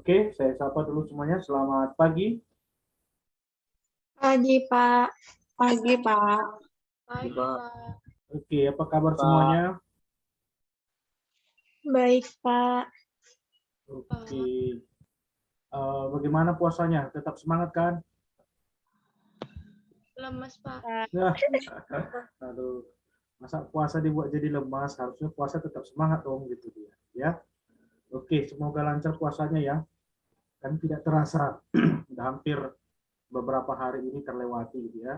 Oke, saya sapa dulu semuanya. Selamat pagi. Pagi, Pak. Pagi, Pak. Pagi, Pak. Oke, apa kabar Pak. semuanya? Baik, Pak. Oke. Bagaimana puasanya? Tetap semangat kan? Lemas, Pak. Nah, aduh, masa puasa dibuat jadi lemas? Harusnya puasa tetap semangat dong gitu dia. Ya. Oke, semoga lancar puasanya ya. Kan tidak terasa, udah hampir beberapa hari ini terlewati gitu ya.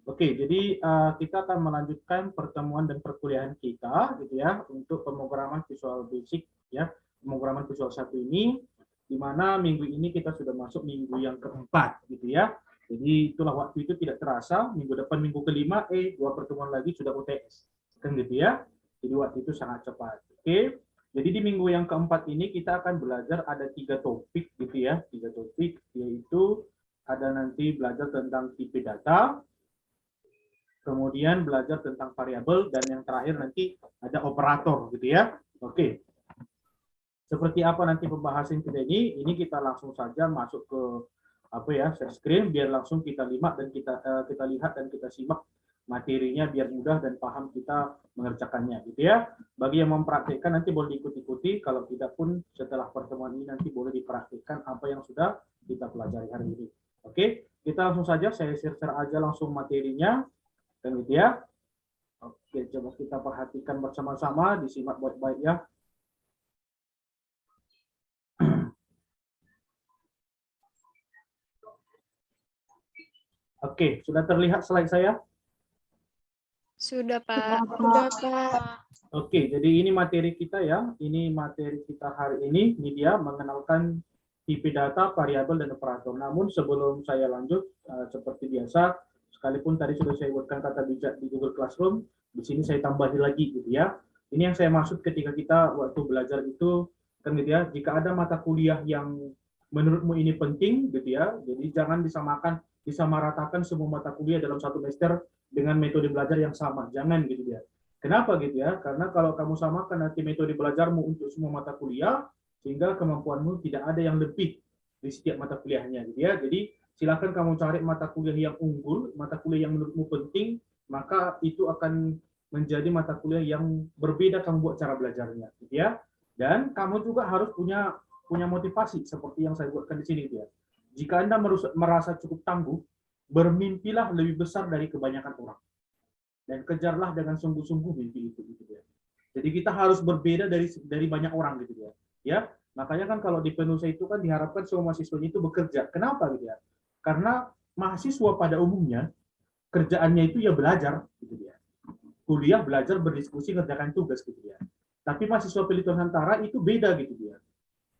Oke, jadi kita akan melanjutkan pertemuan dan perkuliahan kita gitu ya untuk pemrograman Visual Basic ya, pemrograman Visual 1 ini, di mana minggu ini kita sudah masuk minggu yang keempat gitu ya. Jadi itulah waktu itu tidak terasa, minggu depan minggu kelima, 2 pertemuan lagi sudah UTS. Kan gitu ya. Jadi waktu itu sangat cepat. Oke. Jadi di minggu yang keempat ini kita akan belajar ada 3 topik gitu ya, 3 topik, yaitu ada nanti belajar tentang tipe data, kemudian belajar tentang variabel, dan yang terakhir nanti ada operator gitu ya. Oke. Seperti apa nanti pembahasan kita ini kita langsung saja masuk ke apa ya, share screen biar langsung kita lihat dan kita lihat dan kita simak materinya biar mudah dan paham kita mengerjakannya gitu ya. Bagi yang mempraktikkan nanti boleh diikuti-ikuti, kalau tidak pun setelah pertemuan ini nanti boleh dipraktikkan apa yang sudah kita pelajari hari ini. Oke, kita langsung saja saya share aja langsung materinya. Dan gitu ya. Oke, coba kita perhatikan bersama-sama, disimak baik-baik ya. Oke, sudah terlihat slide saya? Sudah, Pak. Sudah, Pak. Oke, jadi ini materi kita ya. Ini materi kita hari ini dia mengenalkan tipe data, variabel, dan operator. Namun sebelum saya lanjut, seperti biasa, sekalipun tadi sudah saya buatkan kata bijak di Google Classroom, di sini saya tambahin lagi gitu ya. Ini yang saya maksud ketika kita waktu belajar itu, kan gitu ya, jika ada mata kuliah yang menurutmu ini penting gitu ya, jadi jangan disamaratakan semua mata kuliah dalam satu semester dengan metode belajar yang sama, jangan gitu ya. Kenapa gitu ya? Karena kalau kamu samakan nanti metode belajarmu untuk semua mata kuliah, sehingga kemampuanmu tidak ada yang lebih di setiap mata kuliahnya gitu ya. Jadi silakan kamu cari mata kuliah yang unggul, mata kuliah yang menurutmu penting, maka itu akan menjadi mata kuliah yang berbeda kamu buat cara belajarnya gitu ya. Dan kamu juga harus punya motivasi seperti yang saya buatkan di sini gitu ya. Jika Anda merasa cukup tangguh, bermimpilah lebih besar dari kebanyakan orang. Dan kejarlah dengan sungguh-sungguh mimpi itu gitu ya. Jadi kita harus berbeda dari banyak orang gitu ya. Ya, makanya kan kalau di Penusa itu kan diharapkan semua mahasiswanya itu bekerja. Kenapa gitu ya? Karena mahasiswa pada umumnya kerjaannya itu ya belajar gitu ya. Kuliah, belajar, berdiskusi, kerjakan tugas gitu ya. Tapi mahasiswa Pelita Nusantara itu beda gitu ya.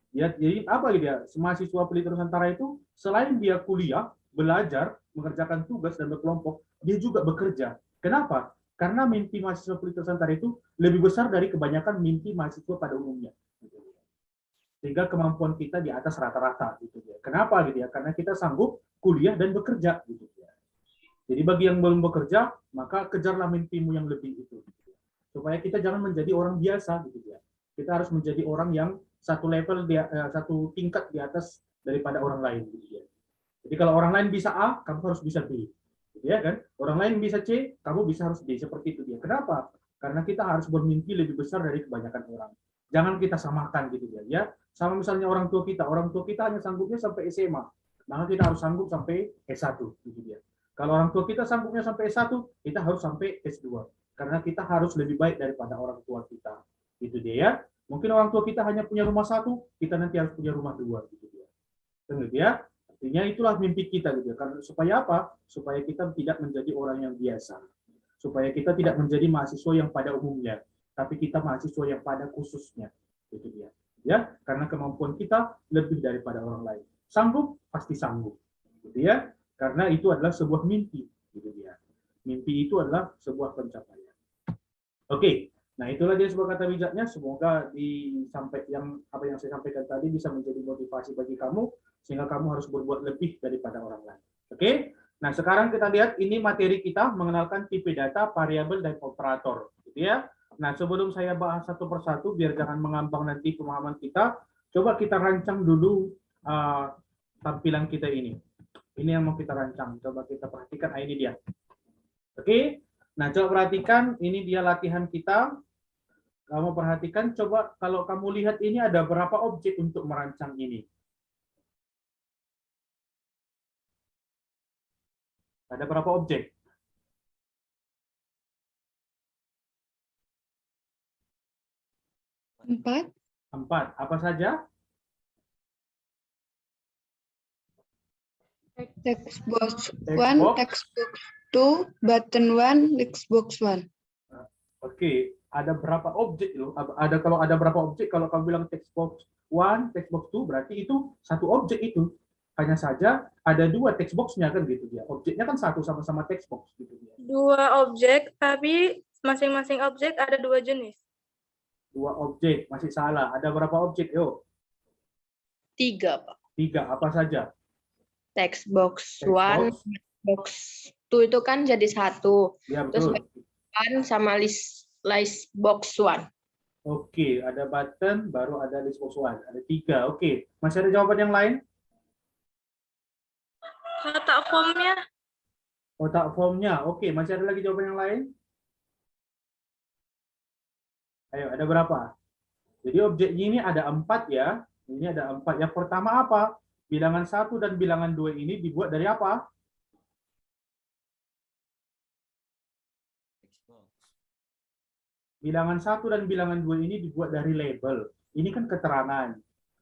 Ya, jadi apa gitu ya? Mahasiswa Pelita Nusantara itu selain dia kuliah, belajar, mengerjakan tugas dan berkelompok, dia juga bekerja. Kenapa? Karena mimpi mahasiswa Pelita Nusantara itu lebih besar dari kebanyakan mimpi mahasiswa pada umumnya. Sehingga kemampuan kita di atas rata-rata gitu ya. Kenapa gitu ya? Karena kita sanggup kuliah dan bekerja gitu ya. Jadi bagi yang belum bekerja, maka kejarlah mimpimu yang lebih itu. Gitu ya. Supaya kita jangan menjadi orang biasa gitu ya. Kita harus menjadi orang yang satu level satu tingkat di atas daripada orang lain gitu ya. Jadi kalau orang lain bisa A, kamu harus bisa B. Gitu ya kan? Orang lain bisa C, kamu bisa harus D, seperti itu dia. Kenapa? Karena kita harus bermimpi lebih besar dari kebanyakan orang. Jangan kita samakan gitu ya. Sama misalnya orang tua kita hanya sanggupnya sampai SMA, maka kita harus sanggup sampai S1 gitu dia. Kalau orang tua kita sanggupnya sampai S1, kita harus sampai S2. Karena kita harus lebih baik daripada orang tua kita. Gitu dia ya. Mungkin orang tua kita hanya punya rumah satu, kita nanti harus punya rumah dua gitu dia. Gitu ya. Artinya itulah mimpi kita gitu ya. Karena supaya apa? Supaya kita tidak menjadi orang yang biasa. Supaya kita tidak menjadi mahasiswa yang pada umumnya, tapi kita mahasiswa yang pada khususnya. Itu dia. Ya, karena kemampuan kita lebih daripada orang lain. Sanggup pasti sanggup. Gitu ya. Karena itu adalah sebuah mimpi, gitu dia. Mimpi itu adalah sebuah pencapaian. Oke. Nah, itulah dia sebuah kata bijaknya. Semoga apa yang saya sampaikan tadi bisa menjadi motivasi bagi kamu sehingga kamu harus berbuat lebih daripada orang lain. Oke? Nah, sekarang kita lihat ini materi kita mengenalkan tipe data, variabel, dan operator, gitu ya. Nah, sebelum saya bahas satu persatu biar jangan mengambang nanti pemahaman kita, Coba kita rancang dulu tampilan kita ini. Ini yang mau kita rancang. Coba kita perhatikan. Ini dia. Oke. Nah, coba perhatikan. Ini dia latihan kita. Kamu perhatikan. Coba kalau kamu lihat ini ada berapa objek untuk merancang ini. Ada berapa objek? 4. 4. Apa saja? Textbox Textbox. 1, textbox 2, button 1, textbox 1. Oke, ada berapa objek loh? Kalau ada berapa objek, kalau kamu bilang textbox 1, textbox 2, berarti itu satu objek itu. Hanya saja ada 2 textbox-nya kan gitu dia. Objeknya kan satu sama-sama textbox gitu dia. 2 objek, tapi masing-masing objek ada 2 jenis. 2 objek, masih salah. Ada berapa objek? Yuk. 3, Pak. 3, apa saja? Textbox 1, Textbox. box 2 itu kan jadi 1. Ya, Terus betul. button sama list box 1. Oke, ada button, baru ada list box 1. Ada 3. Oke, masih ada jawaban yang lain? Kotak formnya Kotak formnya. Oke, masih ada lagi jawaban yang lain? Ayo, ada berapa? Jadi objeknya ini ada 4 ya. Ini ada 4. Yang pertama apa? Bilangan 1 dan bilangan 2 ini dibuat dari apa? Bilangan 1 dan bilangan 2 ini dibuat dari label. Ini kan keterangan.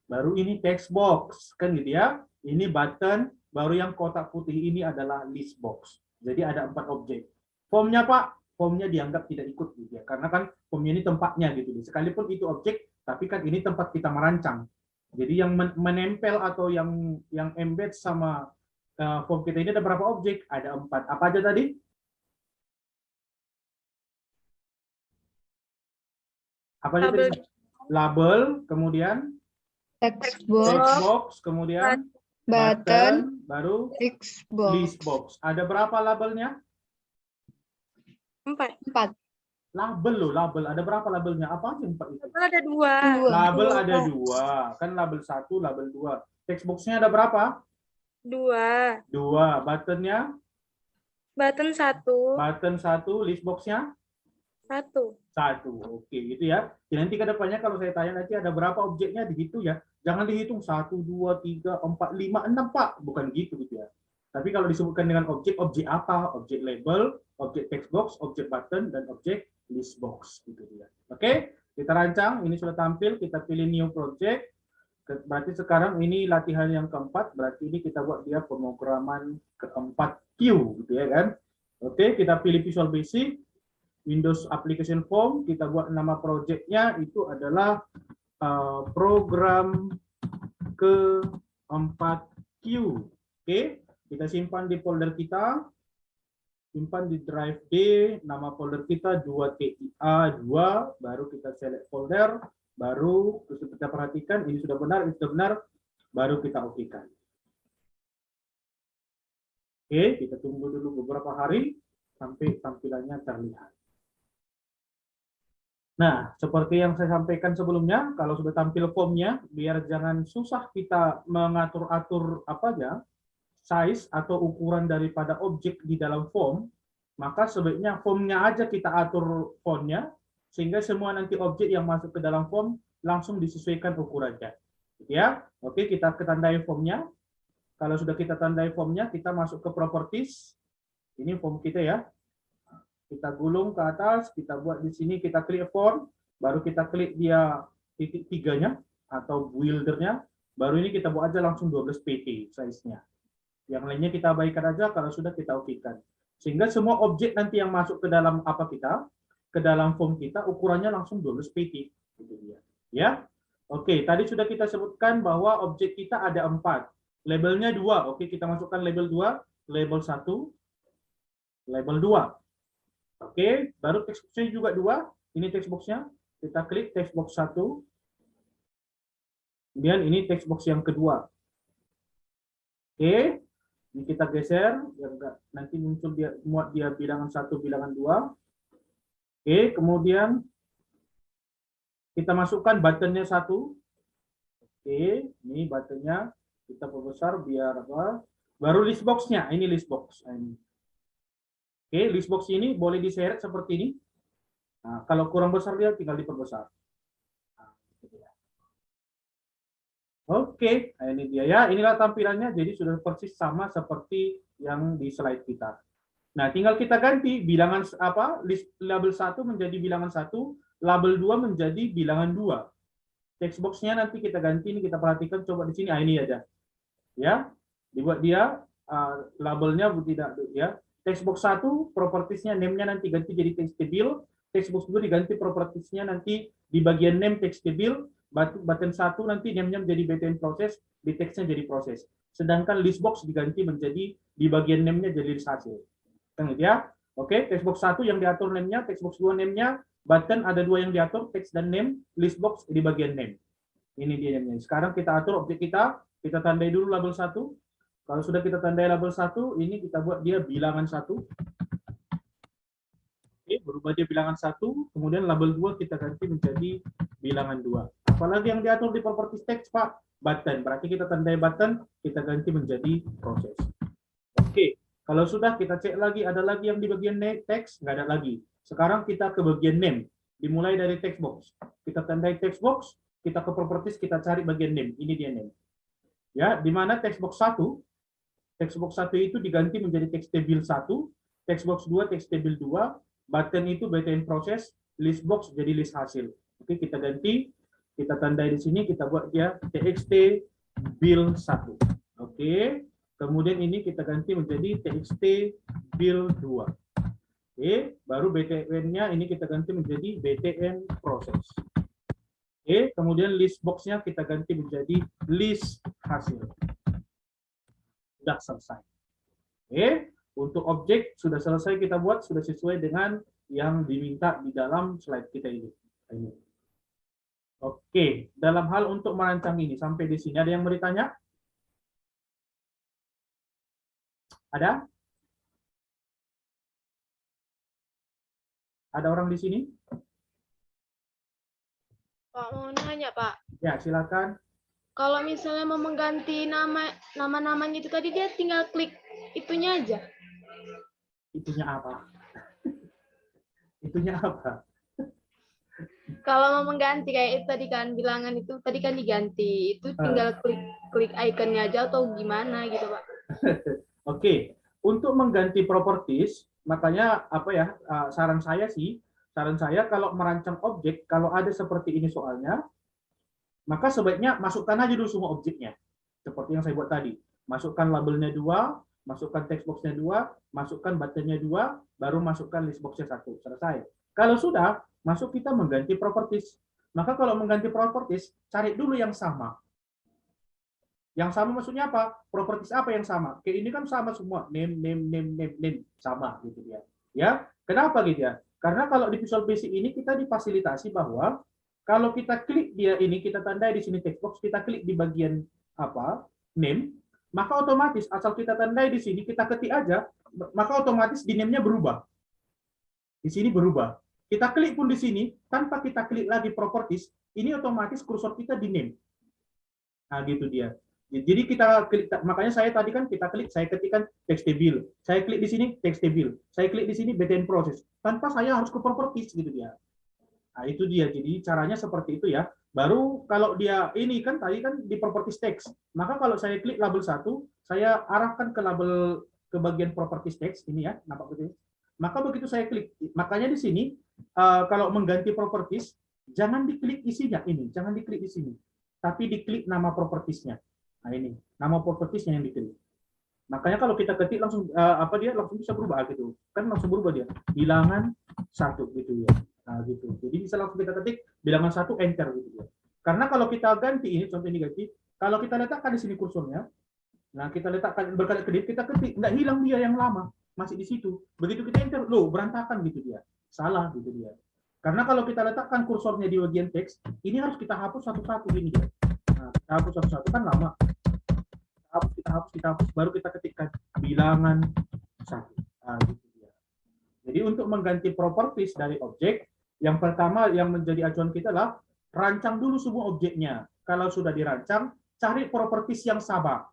Baru ini text box. Kan gitu ya. Ini button. Baru yang kotak putih ini adalah list box. Jadi ada 4 objek. Formnya Pak? Formnya dianggap tidak ikut gitu ya. Karena kan formnya ini tempatnya gitu. Sekalipun itu objek, tapi kan ini tempat kita merancang. Jadi yang menempel atau yang embed sama form kita ini ada berapa objek? Ada 4. Apa aja tadi? Apa aja tadi? Label, kemudian Textbox, text box, kemudian button, baru textbox. list box. Ada berapa labelnya? 4. 4. Label loh, label. Ada berapa labelnya? Apa aja 4 itu? Ada 2. Label ada 2. Kan label 1, label 2. Text box-nya ada berapa? 2. 2. Button-nya? Button 1. Button 1. List box-nya? 1. 1. Oke, gitu ya. Jadi nanti ke depannya kalau saya tanya nanti ada berapa objeknya dihitung ya. Jangan dihitung 1, 2, 3, 4, 5, 6 Pak. Bukan gitu gitu ya. Tapi kalau disebutkan dengan objek, objek apa? Objek label, objek text box, objek button, dan objek list box. Gitu ya. Oke, kita rancang. Ini sudah tampil. Kita pilih new project. Berarti sekarang ini latihan yang keempat. Berarti ini kita buat dia pemrograman keempat Q. Gitu ya kan. Oke, kita pilih Visual Basic. Windows Application Form, kita buat nama projectnya itu adalah program ke-4Q. Oke, kita simpan di folder kita, simpan di drive D, nama folder kita 2TIA2, baru kita select folder, baru kita perhatikan ini sudah benar, baru kita okekan. Oke, kita tunggu dulu beberapa hari sampai tampilannya terlihat. Nah, seperti yang saya sampaikan sebelumnya, kalau sudah tampil formnya, biar jangan susah kita mengatur-atur apa aja, size atau ukuran daripada objek di dalam form, maka sebaiknya formnya aja kita atur fontnya, sehingga semua nanti objek yang masuk ke dalam form langsung disesuaikan ukurannya. Ya, oke, kita ketandai formnya. Kalau sudah kita tandai formnya, kita masuk ke properties. Ini form kita ya. Kita gulung ke atas, kita buat di sini, kita klik font, baru kita klik dia titik 3-nya atau buildernya, baru ini kita buat aja langsung 12 pt size-nya. Yang lainnya kita abaikan aja, kalau sudah kita okekan. Sehingga semua objek nanti yang masuk ke dalam apa kita, ke dalam form kita, ukurannya langsung 12 pt. Gitu dia. Ya, oke. Tadi sudah kita sebutkan bahwa objek kita ada 4. Labelnya 2. Oke, kita masukkan label 2, label 1, label 2. Oke, baru text box-nya juga 2. Ini text box-nya. Kita klik text box 1. Kemudian ini text box yang kedua. Oke, ini kita geser biar nanti muncul dia muat dia bilangan 1, bilangan 2. Oke, kemudian kita masukkan buttonnya 1. Oke, ini buttonnya kita perbesar biar apa? Baru list box-nya, ini list box. Nah, ini. Oke, list box ini boleh diseret seperti ini. Nah, kalau kurang besar dia tinggal diperbesar. Nah, gitu ya. Oke, nah ini dia ya. Inilah tampilannya. Jadi sudah persis sama seperti yang di slide kita. Nah, tinggal kita ganti bilangan apa? List label 1 menjadi bilangan 1, label 2 menjadi bilangan 2. Text box-nya nanti kita ganti, ini kita perhatikan coba di sini. Ah, ini aja. Ya. Dibuat dia labelnya tidak ya. Text box 1 propertiesnya name-nya nanti ganti jadi text table. Text box 2 diganti propertiesnya nanti di bagian name text table. Button 1 nanti name-nya menjadi BTN proses, di text-nya jadi proses. Sedangkan list box diganti menjadi di bagian name-nya jadi list hasil. Kan gitu ya. Oke, text box 1 yang diatur name-nya, text box 2 name-nya, button ada 2 yang diatur, text dan name, list box di bagian name. Ini dia name-nya. Sekarang kita atur objek kita tandai dulu label 1. Kalau sudah kita tandai label 1, ini kita buat dia bilangan 1. Oke, berubah dia bilangan 1, kemudian label 2 kita ganti menjadi bilangan 2. Apalagi yang diatur di properties text, Pak? Button. Berarti kita tandai button, kita ganti menjadi proses. Oke, kalau sudah kita cek lagi, ada lagi yang di bagian text? Nggak ada lagi. Sekarang kita ke bagian name. Dimulai dari text box. Kita tandai text box, kita ke properties, kita cari bagian name. Ini dia name. Ya, di mana text box 1 itu diganti menjadi text table 1, text box 2 text table 2, button itu BTN proses, list box jadi list hasil. Oke, kita ganti, kita tandai di sini, kita buat dia txt build 1. Oke, kemudian ini kita ganti menjadi txt build 2. Oke, baru BTN-nya ini kita ganti menjadi BTN proses. Oke, kemudian list box-nya kita ganti menjadi list hasil. Sudah selesai. Oke, untuk objek sudah selesai kita buat, sudah sesuai dengan yang diminta di dalam slide kita ini. Oke, dalam hal untuk merancang ini, sampai di sini ada yang mau ditanya? Ada? Ada orang di sini? Pak, mau nanya, Pak. Ya, silakan. Kalau misalnya mau mengganti nama-namanya itu tadi dia tinggal klik itunya aja. Itunya apa? Itunya apa? Kalau mau mengganti kayak itu tadi kan bilangan itu tadi kan diganti. Itu tinggal klik ikonnya aja atau gimana gitu, Pak. Oke, untuk mengganti properties, makanya apa ya? Saran saya kalau merancang objek, kalau ada seperti ini soalnya, maka sebaiknya masukkan aja dulu semua objeknya. Seperti yang saya buat tadi. Masukkan labelnya 2, masukkan text box-nya 2, masukkan button-nya 2, baru masukkan list box-nya 1. Selesai. Kalau sudah, masuk kita mengganti properties. Maka kalau mengganti properties, cari dulu yang sama. Yang sama maksudnya apa? Properties apa yang sama? Kayak ini kan sama semua. Name. Sama gitu ya. Ya, kenapa gitu ya? Karena kalau di Visual Basic ini kita difasilitasi bahwa kalau kita klik dia ini, kita tandai di sini text box, kita klik di bagian apa name, maka otomatis asal kita tandai di sini, kita ketik aja, maka otomatis di name-nya berubah. Di sini berubah. Kita klik pun di sini, tanpa kita klik lagi properties, ini otomatis kursor kita di name. Nah, gitu dia. Jadi kita klik, makanya saya tadi kan kita klik, saya ketikkan text table, saya klik di sini text table, saya klik di sini BTN proses, tanpa saya harus ke properties gitu dia. Nah, itu dia. Jadi caranya seperti itu ya. Baru kalau dia ini kan tadi kan di properties text, maka kalau saya klik label 1, saya arahkan ke label ke bagian properties text ini ya, nampak betul. Maka begitu saya klik, makanya di sini kalau mengganti properties jangan diklik isinya ini, jangan diklik di sini, tapi diklik nama propertiesnya. Nah ini, nama propertiesnya yang diklik. Makanya kalau kita ketik langsung dia langsung bisa berubah gitu. Kan langsung berubah dia. Bilangan 1 gitu ya. Nah gitu. Jadi bisa langsung kita ketik bilangan 1 enter gitu ya. Karena kalau kita ganti ini, contoh ini ganti, kalau kita letakkan di sini kursornya, nah kita letakkan berkali-kali kita ketik, nggak hilang dia yang lama, masih di situ. Begitu kita enter, loh berantakan gitu dia. Salah gitu dia. Karena kalau kita letakkan kursornya di bagian teks, ini harus kita hapus satu-satu ini dia. Nah, kita hapus satu-satu kan lama. Kita hapus, baru kita ketikkan bilangan 1. Nah, gitu dia. Jadi untuk mengganti properties dari objek, yang pertama yang menjadi acuan kita adalah rancang dulu semua objeknya. kalau sudah dirancang, cari properties yang sama.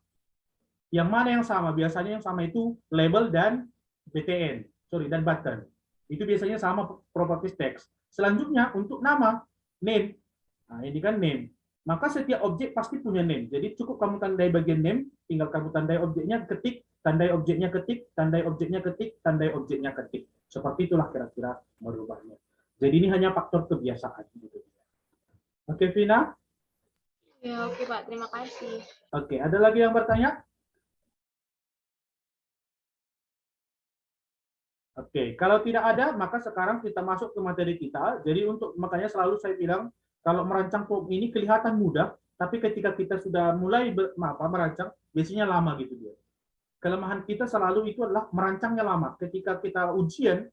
Yang mana yang sama? Biasanya yang sama itu label dan btn, dan button. Itu biasanya sama properties text. Selanjutnya untuk nama, name. Nah, ini kan name. Maka setiap objek pasti punya name. Jadi cukup kamu tandai bagian name, tinggal kamu tandai objeknya, ketik, tandai objeknya, ketik, tandai objeknya, ketik, tandai objeknya, ketik. Seperti itulah kira-kira merubahnya. Jadi ini hanya faktor kebiasaan. Gitu. Oke, Vina? Ya, oke Pak, terima kasih. Oke, ada lagi yang bertanya? Oke, kalau tidak ada, maka sekarang kita masuk ke materi kita. Jadi makanya selalu saya bilang, kalau merancang form ini kelihatan mudah, tapi ketika kita sudah mulai merancang, biasanya lama gitu dia. Kelemahan kita selalu itu adalah merancangnya lama. Ketika kita ujian,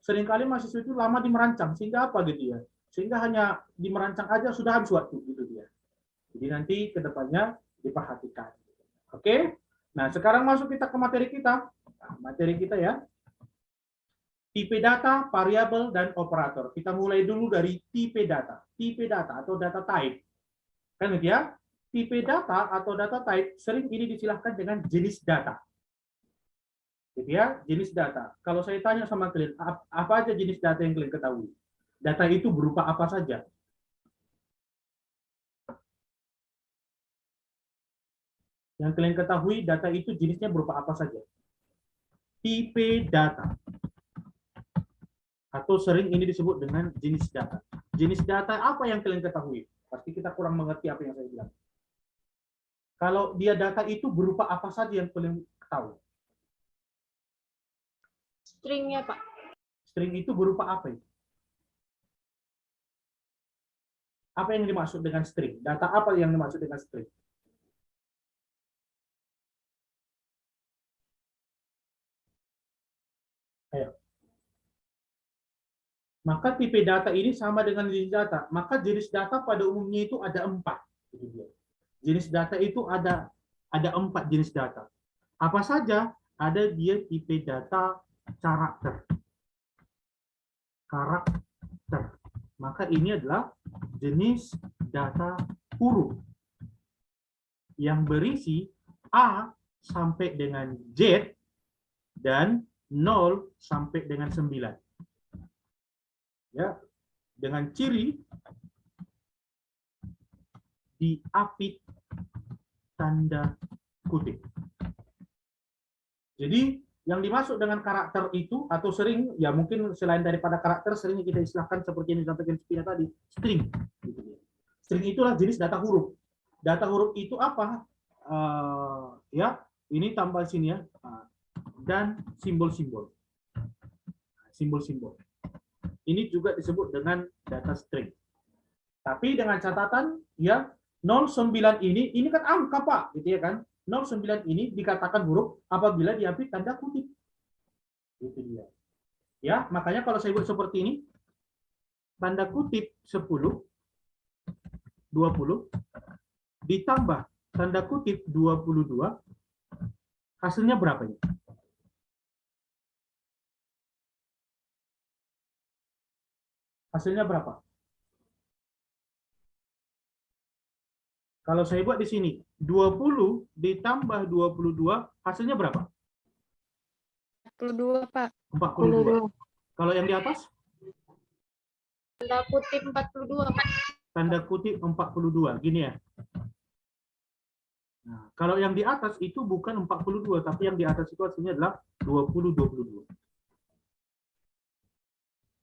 seringkali mahasiswa itu lama di merancang, sehingga apa gitu ya? Sehingga hanya di merancang aja sudah habis waktu gitu dia. Jadi nanti ke depannya diperhatikan. Oke? Nah, sekarang masuk kita ke materi kita. Nah, materi kita ya. Tipe data, variabel, dan operator. Kita mulai dulu dari tipe data. Tipe data atau data type. Kan gitu ya? Tipe data atau data type sering ini disilahkan dengan jenis data. Gitu ya, jenis data. Kalau saya tanya sama kalian, apa aja jenis data yang kalian ketahui? Data itu berupa apa saja? Yang kalian ketahui, data itu jenisnya berupa apa saja? Tipe data. Atau sering ini disebut dengan jenis data. Jenis data apa yang kalian ketahui? Pasti kita kurang mengerti apa yang saya bilang. Kalau dia data itu berupa apa saja yang kalian tahu? Stringnya Pak. String itu berupa apa itu? Apa yang dimaksud dengan string? Data apa yang dimaksud dengan string? Ayo. Maka tipe data ini sama dengan jenis data. Maka jenis data pada umumnya itu ada 4. Jenis data itu ada 4 jenis data. Apa saja? Ada dia tipe data karakter. Karakter. Maka ini adalah jenis data huruf yang berisi A sampai dengan Z dan 0 sampai dengan 9. Ya, dengan ciri diapit tanda kutip. Jadi yang dimaksud dengan karakter itu atau sering ya mungkin selain daripada karakter sering kita istilahkan seperti yang disampaikan Spina tadi, string. String itulah jenis data huruf. Data huruf itu apa? Ya, ini tambah sini ya. Dan simbol-simbol. Simbol-simbol. Ini juga disebut dengan data string. Tapi dengan catatan ya 09 ini kan angka Pak, gitu ya kan? 09 ini dikatakan huruf apabila diapit tanda kutip. Itu dia. Ya, makanya kalau saya buat seperti ini tanda kutip 10 20 ditambah tanda kutip 22 hasilnya berapa ini? Hasilnya berapa? Kalau saya buat di sini, 20 ditambah 22, hasilnya berapa? 42, Pak. 42. Kalau yang di atas? Tanda kutip 42, Pak. Tanda kutip 42, gini ya. Nah, kalau yang di atas itu bukan 42, tapi yang di atas itu hasilnya adalah 20-22.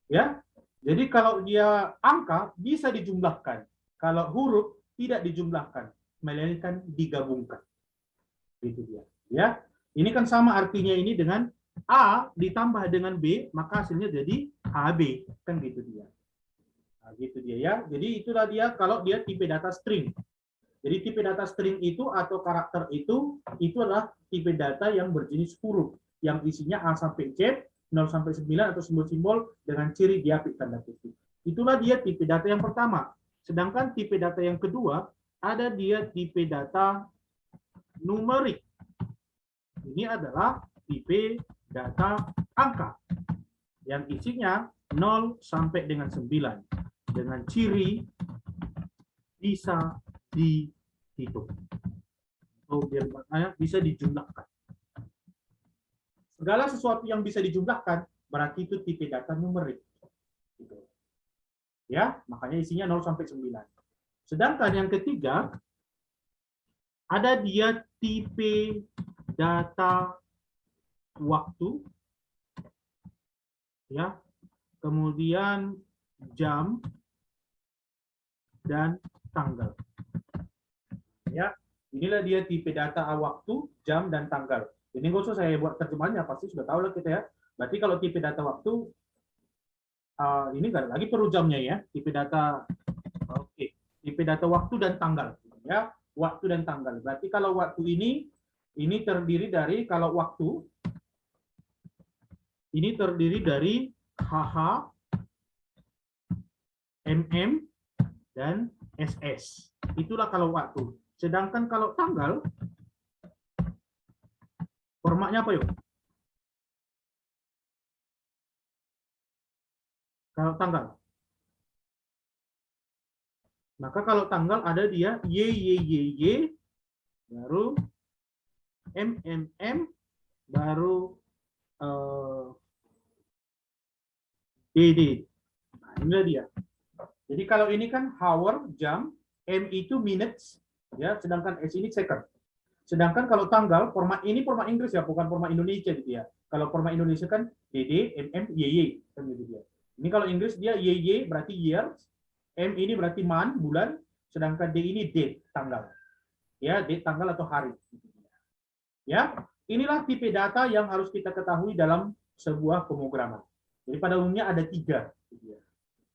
Ya, jadi kalau dia angka bisa dijumlahkan. Kalau huruf tidak dijumlahkan, melainkan digabungkan. Gitu dia. Ya, ini kan sama artinya ini dengan A ditambah dengan B, maka hasilnya jadi AB, kan gitu dia. Nah, gitu dia ya. Jadi itulah dia kalau dia tipe data string. Jadi tipe data string itu atau karakter itu adalah tipe data yang berjenis huruf, yang isinya A sampai Z, 0 sampai 9 atau simbol-simbol dengan ciri diapit tanda kutip. Itulah dia tipe data yang pertama. Sedangkan tipe data yang kedua ada dia tipe data numerik. Ini adalah tipe data angka yang isinya 0 sampai dengan 9 dengan ciri bisa dihitung. Atau biar bisa dijumlahkan. Segala sesuatu yang bisa dijumlahkan berarti itu tipe data numerik. Gitu. Ya, makanya isinya 0 sampai 9. Sedangkan yang ketiga ada dia tipe data waktu, ya, kemudian jam dan tanggal. Ya, inilah dia tipe data waktu, jam dan tanggal. Ini nggak usah saya buat terjemahannya, pasti sudah tahu lah kita ya. Berarti kalau tipe data waktu ini nggak ada lagi perlu jamnya ya. Tipe data, oke, tipe data waktu dan tanggal, ya, waktu dan tanggal. Berarti kalau waktu ini terdiri dari kalau waktu ini terdiri dari HH, MM, dan SS. Itulah kalau waktu. Sedangkan kalau tanggal, formatnya apa yuk? Kalau tanggal. Maka kalau tanggal ada dia Y, baru MMM, baru DD. Nah, inilah dia. Jadi kalau ini kan hour, jam, M itu minutes, ya, sedangkan S ini second. Sedangkan kalau tanggal, format ini format Inggris ya, bukan format Indonesia gitu ya. Kalau format Indonesia kan DD, MM, YY, kan gitu dia. Ini kalau Inggris dia YY berarti years, M ini berarti month, bulan, sedangkan D ini date, tanggal. Ya, date, tanggal atau hari. Ya, inilah tipe data yang harus kita ketahui dalam sebuah pemrograman. Jadi pada umumnya ada 3.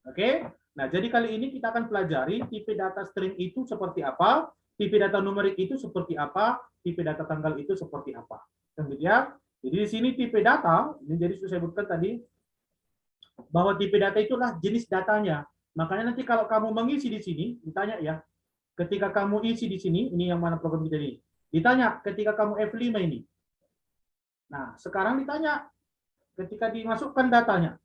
Oke, nah jadi kali ini kita akan pelajari tipe data string itu seperti apa, tipe data numerik itu seperti apa, tipe data tanggal itu seperti apa. Kemudian, jadi di sini tipe data, ini jadi sudah saya sebutkan tadi, bahwa tipe data itulah jenis datanya. Makanya nanti kalau kamu mengisi di sini, ditanya ya, ketika kamu isi di sini, ini yang mana program kita ini, ditanya ketika kamu F5 ini. Nah, sekarang ditanya ketika dimasukkan datanya.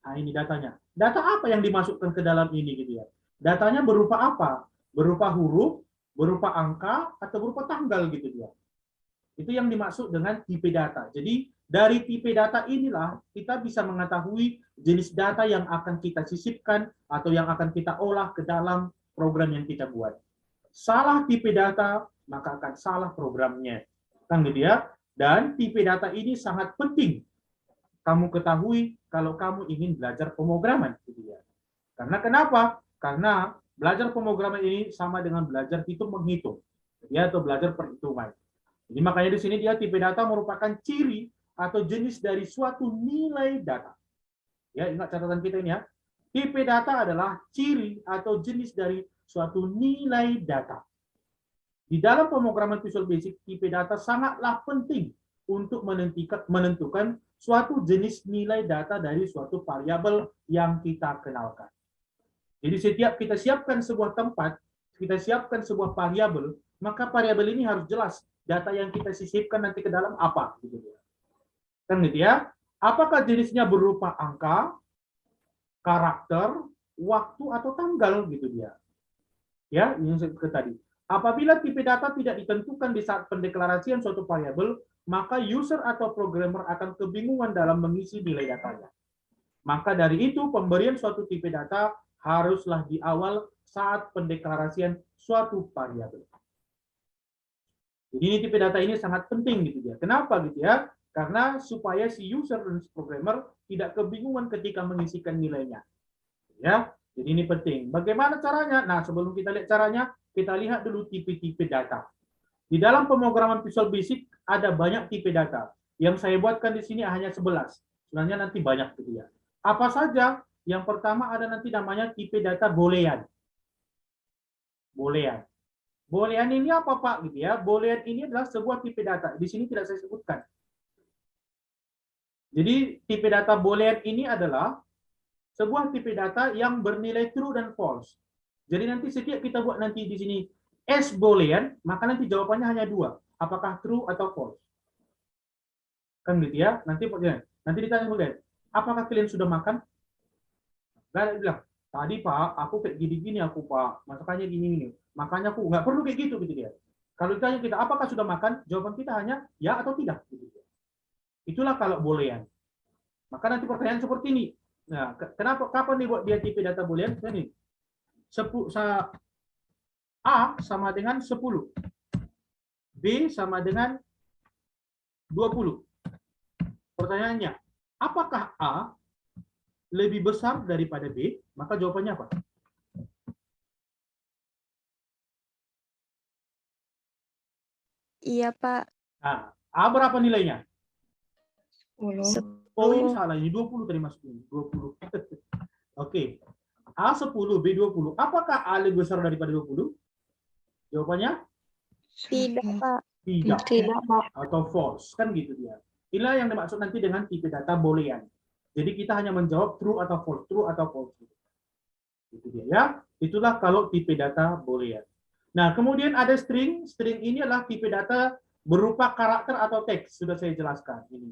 Nah, ini datanya. Data apa yang dimasukkan ke dalam ini gitu ya. Datanya berupa apa? Berupa huruf, berupa angka, atau berupa tanggal gitu dia. Itu yang dimaksud dengan tipe data. Jadi dari tipe data inilah kita bisa mengetahui jenis data yang akan kita sisipkan atau yang akan kita olah ke dalam program yang kita buat. Salah tipe data, maka akan salah programnya. Kan gitu ya. Dan tipe data ini sangat penting kamu ketahui kalau kamu ingin belajar pemrograman. Gitu ya. Karena kenapa? Karena belajar pemrograman ini sama dengan belajar hitung-menghitung. Ya, atau belajar perhitungan. Jadi makanya di sini dia tipe data merupakan ciri atau jenis dari suatu nilai data. Ya, ingat catatan kita ini ya. Tipe data adalah ciri atau jenis dari suatu nilai data. Di dalam pemrograman Visual Basic, tipe data sangatlah penting untuk menentukan suatu jenis nilai data dari suatu variabel yang kita kenalkan. Jadi setiap kita siapkan sebuah tempat, kita siapkan sebuah variabel, maka variabel ini harus jelas data yang kita sisipkan nanti ke dalam apa, gitu ya. Kan gitu ya. Apakah jenisnya berupa angka, karakter, waktu atau tanggal gitu dia. Ya, ini yang saya tadi. Apabila tipe data tidak ditentukan di saat pendeklarasian suatu variabel, maka user atau programmer akan kebingungan dalam mengisi nilai datanya. Maka dari itu, pemberian suatu tipe data haruslah di awal saat pendeklarasian suatu variabel. Jadi ini tipe data ini sangat penting gitu ya. Kenapa gitu ya? Karena supaya si user dan si programmer tidak kebingungan ketika mengisikan nilainya. Ya, jadi ini penting. Bagaimana caranya? Nah, sebelum kita lihat caranya, kita lihat dulu tipe-tipe data. Di dalam pemrograman Visual Basic ada banyak tipe data. Yang saya buatkan di sini hanya 11. Sebenarnya nanti banyak gitu ya. Apa saja? Yang pertama ada nanti namanya tipe data boolean. Boolean. Boolean ini apa Pak? Gitu ya. Boolean ini adalah sebuah tipe data. Di sini tidak saya sebutkan. Jadi tipe data boolean ini adalah sebuah tipe data yang bernilai true dan false. Jadi nanti setiap kita buat nanti di sini S boolean, maka nanti jawabannya hanya 2. Apakah true atau false? Kan gitu ya. Nanti ditanya boolean, apakah kalian sudah makan? Gak ada bilang, Tadi Pak, aku kayak gini-gini aku Pak, masakannya gini-gini. Makanya aku nggak perlu kayak gitu gitu dia. Kalau ditanya kita apakah sudah makan, jawaban kita hanya ya atau tidak. Gitu dia. Itulah kalau boolean. Maka nanti pertanyaan seperti ini. Nah, kenapa kapan dibuat dia tipe data boolean? Ini. A sama dengan 10. B sama dengan 20. Pertanyaannya, apakah A lebih besar daripada B? Maka jawabannya apa? Iya, Pak. Nah, A berapa nilainya? 10. Oh, ini salah. Ini 20 tadi masuk ini. 20. Oke. A 10, B 20. Apakah A lebih besar daripada 20? Jawabannya Tidak, Pak. tidak. Tidak, Pak. Atau false. Kan gitu dia. Inilah yang dimaksud nanti dengan tipe data boolean. Jadi kita hanya menjawab true atau false. True atau false. Itu dia ya. Itulah kalau tipe data boolean. Nah, kemudian ada string. String ini adalah tipe data berupa karakter atau teks. Sudah saya jelaskan. Ini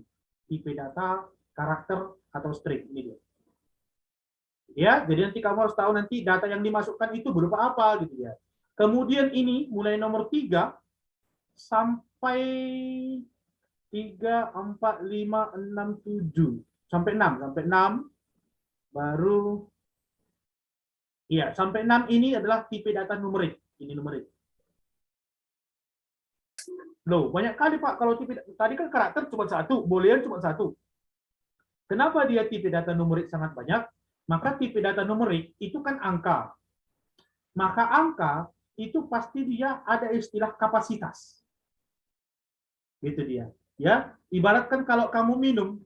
tipe data, karakter, atau string. Ini dia. Ya, jadi nanti kamu harus tahu nanti data yang dimasukkan itu berupa apa gitu ya. Kemudian ini mulai nomor 3 sampai 3, 4, 5, 6, 7. Sampai 6 baru iya, sampai 6 ini adalah tipe data numerik. Ini numerik. Loh, banyak kali Pak kalau tipe tadi kan karakter cuma 1, boolean cuma 1. Kenapa dia tipe data numerik sangat banyak? Maka tipe data numerik itu kan angka. Maka angka itu pasti dia ada istilah kapasitas. Gitu dia. Ya, ibaratkan kalau kamu minum,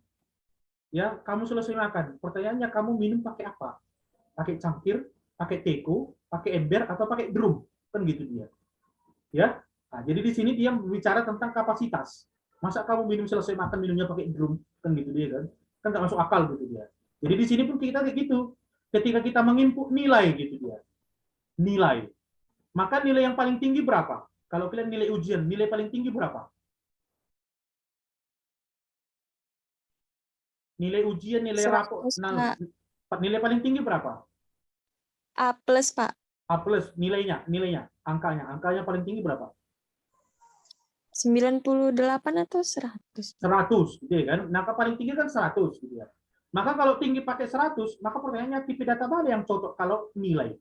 ya, kamu selesai makan. Pertanyaannya kamu minum pakai apa? Pakai cangkir, pakai teko, pakai ember atau pakai drum? Kan gitu dia. Ya. Nah, jadi di sini dia berbicara tentang kapasitas. Masa kamu minum selesai makan minumnya pakai drum? Kan gitu dia kan. Kan nggak masuk akal gitu dia. Jadi di sini pun kita kayak gitu. Ketika kita menginput nilai gitu dia. Nilai. Maka nilai yang paling tinggi berapa? Kalau kalian nilai ujian, nilai paling tinggi berapa? Nilai ujian, nilai 100, rapor. Nah, Pak. nilai paling tinggi berapa? A+, Pak. A plus, nilainya, angkanya paling tinggi berapa? 98 atau 100? 100, gitu ya kan? Maka paling tinggi kan 100, gitu ya. Maka kalau tinggi pakai 100, maka pertanyaannya tipe data mana yang cocok kalau nilai?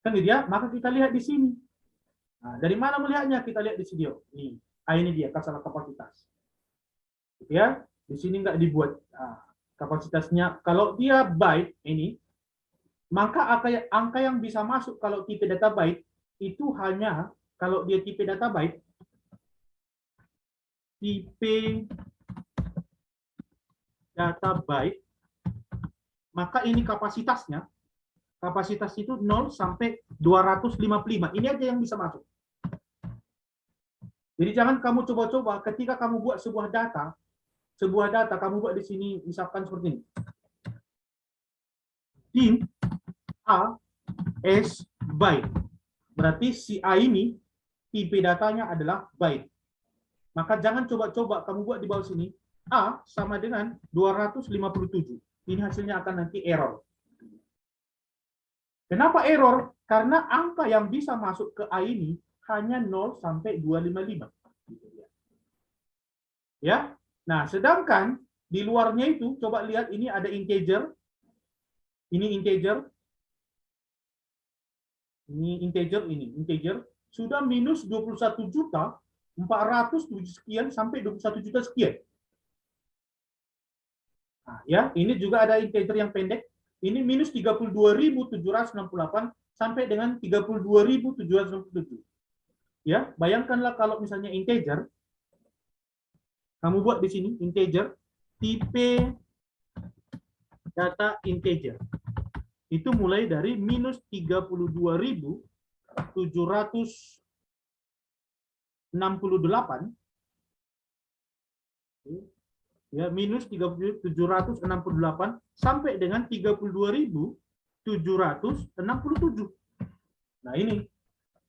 Kan gitu ya? Maka kita lihat di sini. Nah, dari mana melihatnya? Kita lihat di video. Nih, ini dia masalah kapasitas. Gitu ya? Di sini nggak dibuat kapasitasnya. Kalau dia byte ini, maka angka yang bisa masuk kalau tipe data byte itu hanya kalau dia tipe data byte, maka ini kapasitasnya, kapasitas itu 0 sampai 255. Ini aja yang bisa masuk. Jadi jangan kamu coba-coba ketika kamu buat sebuah data kamu buat di sini misalkan seperti ini. Dim A S byte. Berarti si A ini tipe datanya adalah byte. Maka jangan coba-coba kamu buat di bawah sini A sama dengan 257. Ini hasilnya akan nanti error. Kenapa error? Karena angka yang bisa masuk ke A ini hanya 0 sampai 255. Ya. Nah, sedangkan di luarnya itu coba lihat ini ada integer. Ini integer. Ini integer sudah minus 21.407 sekian sampai 21 juta sekian. Nah, ya, ini juga ada integer yang pendek. Ini minus 32.768 sampai dengan 32.767. Ya, bayangkanlah kalau misalnya integer, kamu buat di sini integer, tipe data integer. Itu mulai dari minus 32.768, ya, minus 3.768 sampai dengan 32.767. Nah ini,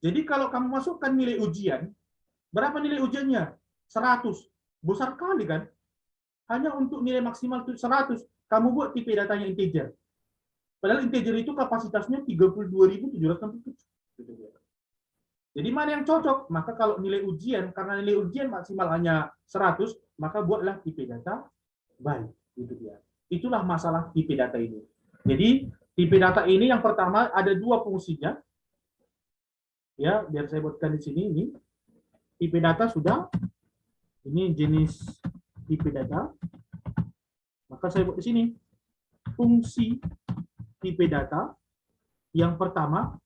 jadi kalau kamu masukkan nilai ujian, berapa nilai ujiannya? 100. Besar kali kan? Hanya untuk nilai maksimal 100, kamu buat tipe datanya integer. Padahal integer itu kapasitasnya 32.767. Gitu ya. Jadi mana yang cocok? Maka kalau nilai ujian, karena nilai ujian maksimal hanya 100, maka buatlah tipe data baik. Gitu ya. Itulah masalah tipe data ini. Jadi tipe data ini yang pertama ada dua fungsinya. Ya, biar saya buatkan di sini ini. Tipe data sudah. Ini jenis tipe data. Maka saya buat di sini. Fungsi tipe data yang pertama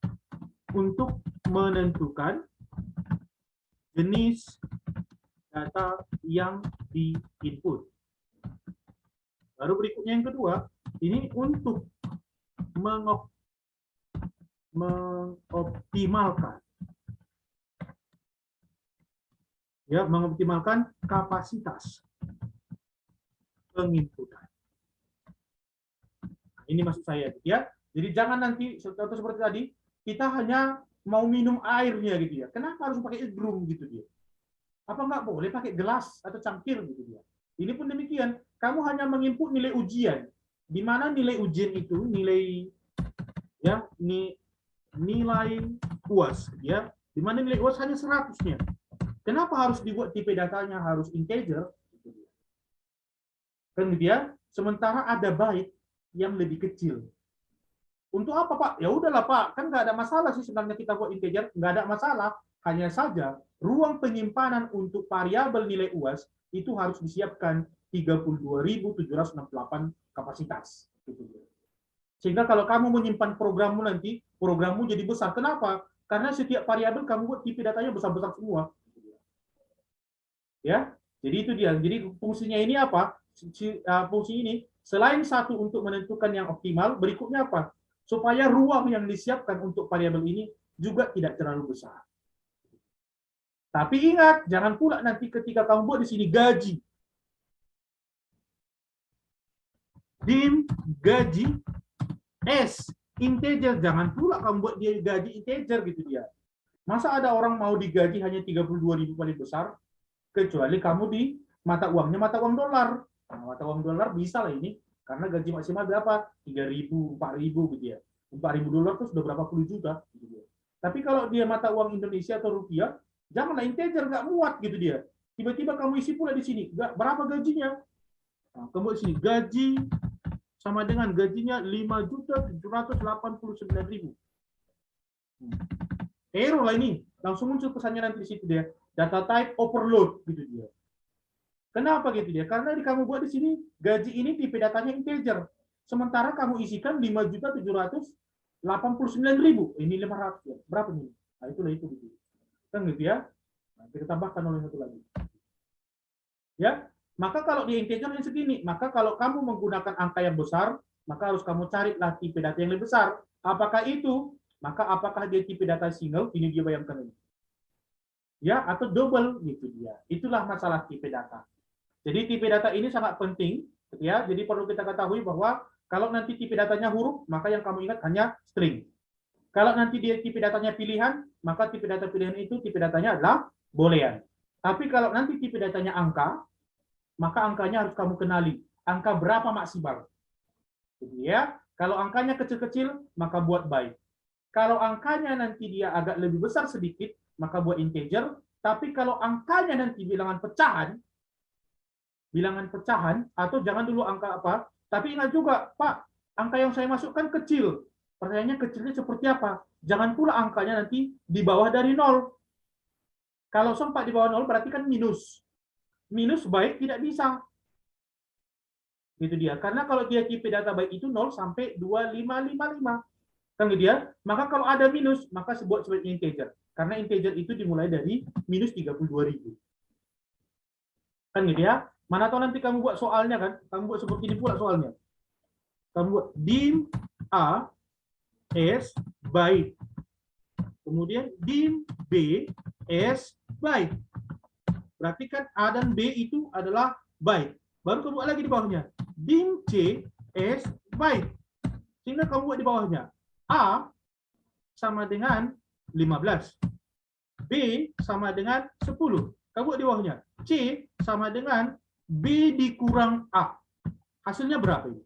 untuk menentukan jenis data yang di-input. Baru berikutnya yang kedua, ini untuk mengoptimalkan mengoptimalkan kapasitas penginputan. Ini maksud saya, ya. Jadi jangan nanti seperti tadi kita hanya mau minum airnya gitu ya. Kenapa harus pakai drum gitu dia? Apa nggak boleh pakai gelas atau cangkir gitu dia? Ini pun demikian. Kamu hanya menginput nilai ujian. Di mana nilai ujian itu nilai UAS ya. Di mana nilai UAS hanya 100-nya. Kenapa harus dibuat tipe datanya harus integer? Kan dia. Sementara ada byte yang lebih kecil. Untuk apa, Pak? Ya udahlah, Pak. Kan nggak ada masalah sih sebenarnya kita buat integer. Nggak ada masalah. Hanya saja ruang penyimpanan untuk variabel nilai UAS itu harus disiapkan 32.768 kapasitas. Sehingga kalau kamu menyimpan programmu nanti, programmu jadi besar. Kenapa? Karena setiap variabel kamu buat tipe datanya besar-besar semua. Ya, jadi itu dia. Jadi fungsinya ini apa? Fungsi ini selain satu untuk menentukan yang optimal, berikutnya apa? Supaya ruang yang disiapkan untuk variabel ini juga tidak terlalu besar. Tapi ingat, jangan pula nanti ketika kamu buat di sini gaji. Dim gaji S integer, jangan pula kamu buat dia gaji integer gitu dia. Masa ada orang mau digaji hanya 32.000 paling besar? Kecuali kamu di mata uangnya mata uang dolar. Nah, mata uang dolar bisa lah ini, karena gaji maksimal berapa? 3.000, 4.000 gitu ya. 4.000 dolar itu sudah berapa puluh juta. Gitu ya. Tapi kalau dia mata uang Indonesia atau rupiah, janganlah integer, nggak muat gitu dia. Tiba-tiba kamu isi pula di sini, berapa gajinya? Nah, kamu di sini gaji sama dengan gajinya 5.789.000. Error lah ini, langsung muncul pesannya nanti di situ dia. Data type overload gitu dia. Kenapa gitu dia? Karena kamu buat di sini gaji ini tipe datanya integer. Sementara kamu isikan 5.789.000. Ini 500 ya. Berapa nih? Nah, itulah itu gitu. Kan gitu ya. Nah, kita tambahkan oleh satu lagi. Ya, maka kalau di integer yang segini, maka kalau kamu menggunakan angka yang besar, maka harus kamu carilah tipe data yang lebih besar. Apakah itu? Maka apakah dia tipe data single? Ini dia bayangkan ini. Ya, atau double gitu dia. Itulah masalah tipe data. Jadi tipe data ini sangat penting, ya. Jadi perlu kita ketahui bahwa kalau nanti tipe datanya huruf, maka yang kamu ingat hanya string. Kalau nanti dia tipe datanya pilihan, maka tipe data pilihan itu tipe datanya adalah boolean. Tapi kalau nanti tipe datanya angka, maka angkanya harus kamu kenali. Angka berapa maksimal? Jadi ya, kalau angkanya kecil-kecil, maka buat byte. Kalau angkanya nanti dia agak lebih besar sedikit, maka buat integer. Tapi kalau angkanya nanti bilangan pecahan, atau jangan dulu angka apa, tapi ingat juga, Pak, angka yang saya masukkan kecil. Pertanyaannya kecilnya seperti apa? Jangan pula angkanya nanti di bawah dari 0. Kalau sempat di bawah 0 berarti kan minus. Minus byte tidak bisa. Gitu dia. Karena kalau dia tipe data byte itu 0 sampai 2555. Kan gitu ya? Maka kalau ada minus, maka buat sebagai integer. Karena integer itu dimulai dari minus 32.000. Kan gitu ya? Mana tahu nanti kamu buat soalnya kan? Kamu buat seperti ini pula soalnya. Kamu buat dim A S byte. Kemudian dim B S byte. Berarti kan A dan B itu adalah byte. Baru kamu buat lagi di bawahnya. Dim C S byte. Sehingga kamu buat di bawahnya. A sama dengan 15. B sama dengan 10. Kamu buat di bawahnya. C sama dengan B dikurang A. Hasilnya berapa ini?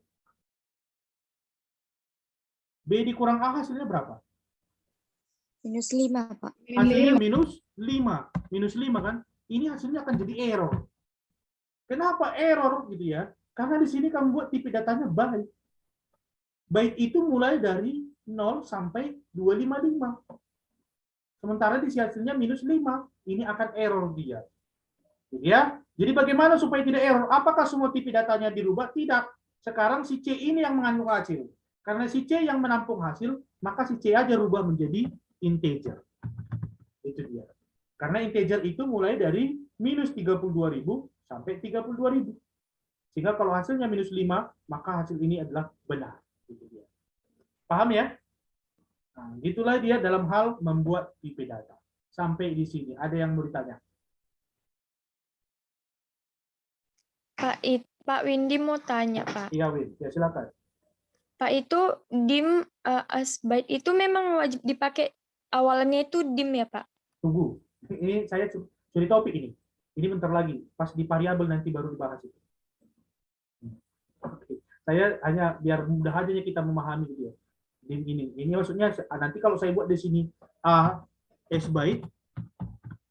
B dikurang A hasilnya berapa? -5, Pak. Hasilnya minus 5. Minus 5 kan? Ini hasilnya akan jadi error. Kenapa error gitu ya? Karena di sini kamu buat tipe datanya byte. Byte itu mulai dari 0 sampai 255. Sementara di hasilnya minus 5. Ini akan error dia. Gitu ya. Jadi bagaimana supaya tidak error? Apakah semua tipe datanya dirubah? Tidak. Sekarang si C ini yang mengandung hasil. Karena si C yang menampung hasil, maka si C aja rubah menjadi integer. Itu dia. Karena integer itu mulai dari minus 32.000 sampai 32.000. Sehingga kalau hasilnya minus 5, maka hasil ini adalah benar. Itu dia. Paham ya? Nah, itulah dia dalam hal membuat tipe data. Sampai di sini. Ada yang mau ditanya? Pak Windy mau tanya, Pak. Iya, Win. Ya, silakan. Pak, itu dim as byte itu memang wajib dipakai awalnya itu dim ya, Pak? Tunggu. Ini saya curi topik ini. Ini bentar lagi. Pas di variabel nanti baru dibahas itu. Oke. Saya hanya biar mudah aja kita memahami gitu ya. Dim ini. Ini maksudnya nanti kalau saya buat di sini A S byte,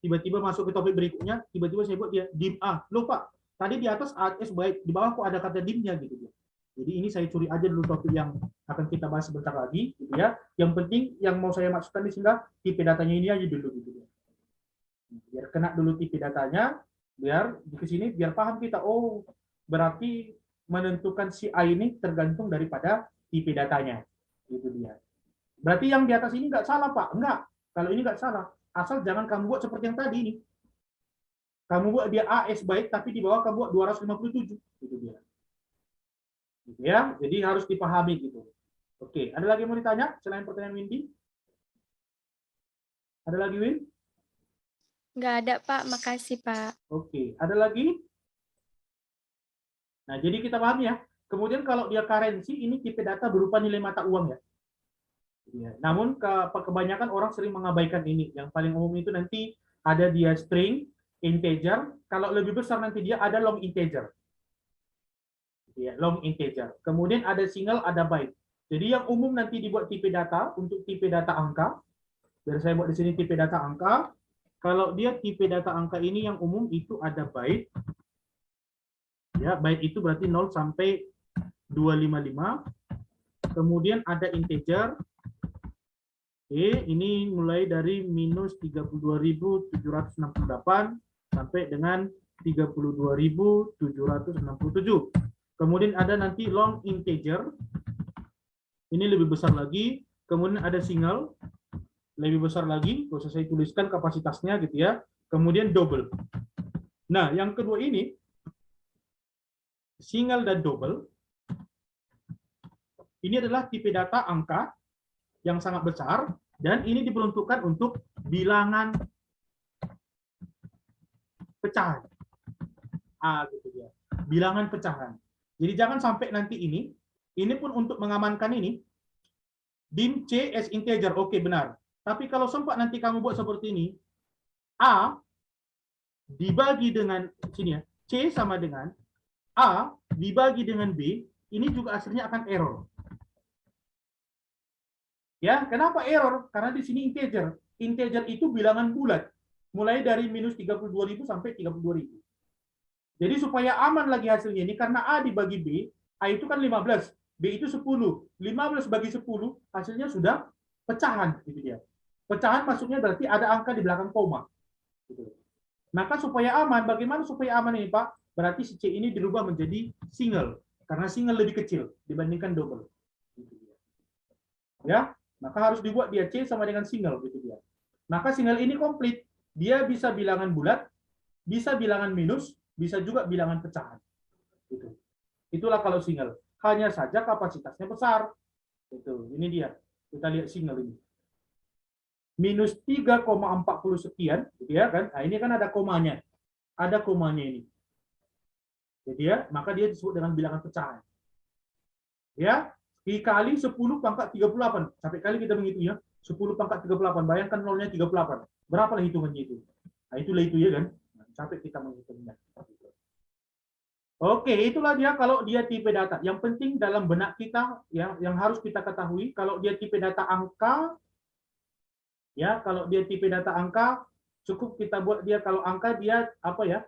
tiba-tiba masuk ke topik berikutnya, tiba-tiba saya buat dia dim A. Loh Pak, tadi di atas A S byte, di bawah kok ada kata dimnya gitu ya. Jadi ini saya curi aja dulu topik yang akan kita bahas sebentar lagi, gitu ya. Yang penting yang mau saya maksudkan di sini tipe datanya ini aja dulu, gitu ya. Biar kena dulu tipe datanya, biar di sini biar paham kita. Oh, berarti menentukan si A ini tergantung daripada tipe datanya, gitu dia. Berarti yang di atas ini nggak salah Pak? Enggak. Kalau ini nggak salah, asal jangan kamu buat seperti yang tadi ini. Kamu buat dia A S byte, tapi di bawah kamu buat 257, gitu dia. Gitu ya, jadi harus dipahami gitu. Oke, ada lagi yang mau ditanya selain pertanyaan Windy? Ada lagi Win? Nggak ada, Pak. Makasih, Pak. Oke, ada lagi? Nah, jadi kita pahami ya. Kemudian kalau dia currency, ini tipe data berupa nilai mata uang ya. Ya, namun kebanyakan orang sering mengabaikan ini. Yang paling umum itu nanti ada dia string, integer. Kalau lebih besar nanti dia ada long integer. Ya, long integer. Kemudian ada single, ada byte. Jadi yang umum nanti dibuat tipe data untuk tipe data angka. Biar saya buat di sini tipe data angka. Kalau dia tipe data angka ini yang umum itu ada byte. Ya, byte itu berarti 0 sampai 255. Kemudian ada integer. Oke, ini mulai dari minus 32.768 sampai dengan 32.767. Kemudian ada nanti long integer, ini lebih besar lagi. Kemudian ada single, lebih besar lagi. Kalau saya tuliskan kapasitasnya gitu ya. Kemudian double. Nah, yang kedua ini, single dan double, ini adalah tipe data angka yang sangat besar, dan ini diperuntukkan untuk bilangan pecahan. Gitu ya. Bilangan pecahan. Jadi jangan sampai nanti ini pun untuk mengamankan ini, dim C as integer, oke benar. Tapi kalau sempat nanti kamu buat seperti ini, A dibagi dengan sini ya, C sama dengan A dibagi dengan B, ini juga hasilnya akan error. Ya, kenapa error? Karena di sini integer. Integer itu bilangan bulat, mulai dari minus 32.000 sampai 32.000. Jadi supaya aman lagi hasilnya ini, karena A dibagi B, A itu kan 15, B itu 10. 15 bagi 10, hasilnya sudah pecahan. Gitu dia. Pecahan maksudnya berarti ada angka di belakang koma. Gitu. Maka supaya aman, bagaimana supaya aman ini Pak? Berarti si C ini dirubah menjadi single. Karena single lebih kecil dibandingkan double. Gitu dia. Ya, maka harus dibuat dia C sama dengan single. Gitu dia. Maka single ini komplit. Dia bisa bilangan bulat, bisa bilangan minus, bisa juga bilangan pecahan. Gitu. Itulah kalau single. Hanya saja kapasitasnya besar. Itu. Ini dia. Kita lihat single ini. Minus 3,40 sekian, gitu ya kan? Nah, ini kan ada komanya. Ada komanya ini. Jadi ya, maka dia disebut dengan bilangan pecahan. Ya, dikali 10 pangkat 38. Sampai kali kita menghitung ya. 10 pangkat 38. Bayangkan nolnya 38. Berapa lah hitungannya itu? Nah, itulah itu ya kan? Sampai kita menghitungnya. Oke, itulah dia kalau dia tipe data. Yang penting dalam benak kita ya, yang harus kita ketahui kalau dia tipe data angka, ya kalau dia tipe data angka cukup kita buat dia kalau angka dia apa ya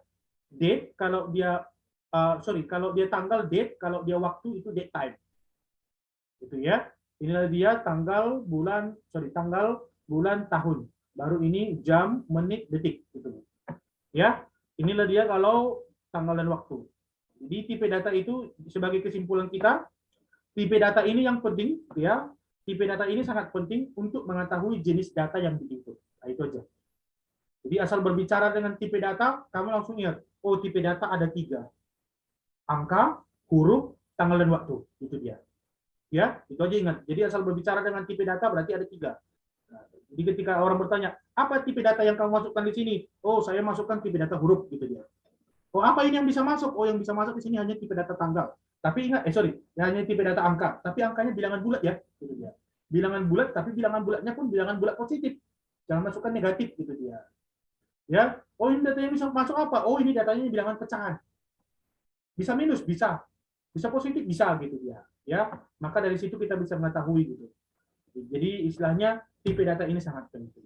date, kalau dia kalau dia tanggal date, kalau dia waktu itu date time, gitu ya. Inilah dia tanggal, bulan, tanggal, bulan, tahun. Baru ini jam, menit, detik, gitu. Ya, inilah dia kalau tanggal dan waktu. Jadi tipe data itu sebagai kesimpulan kita, tipe data ini yang penting, ya. Tipe data ini sangat penting untuk mengetahui jenis data yang diinput. Nah, itu aja. Jadi asal berbicara dengan tipe data, kamu langsung ingat, oh tipe data ada 3. Angka, huruf, tanggal dan waktu. Itu dia. Ya, itu aja ingat. Jadi asal berbicara dengan tipe data berarti ada 3. Nah, jadi ketika orang bertanya, apa tipe data yang kamu masukkan di sini? Oh, saya masukkan tipe data huruf, gitu dia. Oh, apa ini yang bisa masuk? Oh, yang bisa masuk di sini hanya tipe data tanggal. Tapi ingat, hanya tipe data angka. Tapi angkanya bilangan bulat ya, gitu dia. Bilangan bulat, tapi bilangan bulatnya pun bilangan bulat positif. Jangan masukkan negatif, gitu dia. Ya, oh ini datanya bisa masuk apa? Oh, ini datanya bilangan pecahan. Bisa minus, bisa. Bisa positif, bisa, gitu dia. Ya, maka dari situ kita bisa mengetahui gitu. Jadi istilahnya tipe data ini sangat penting.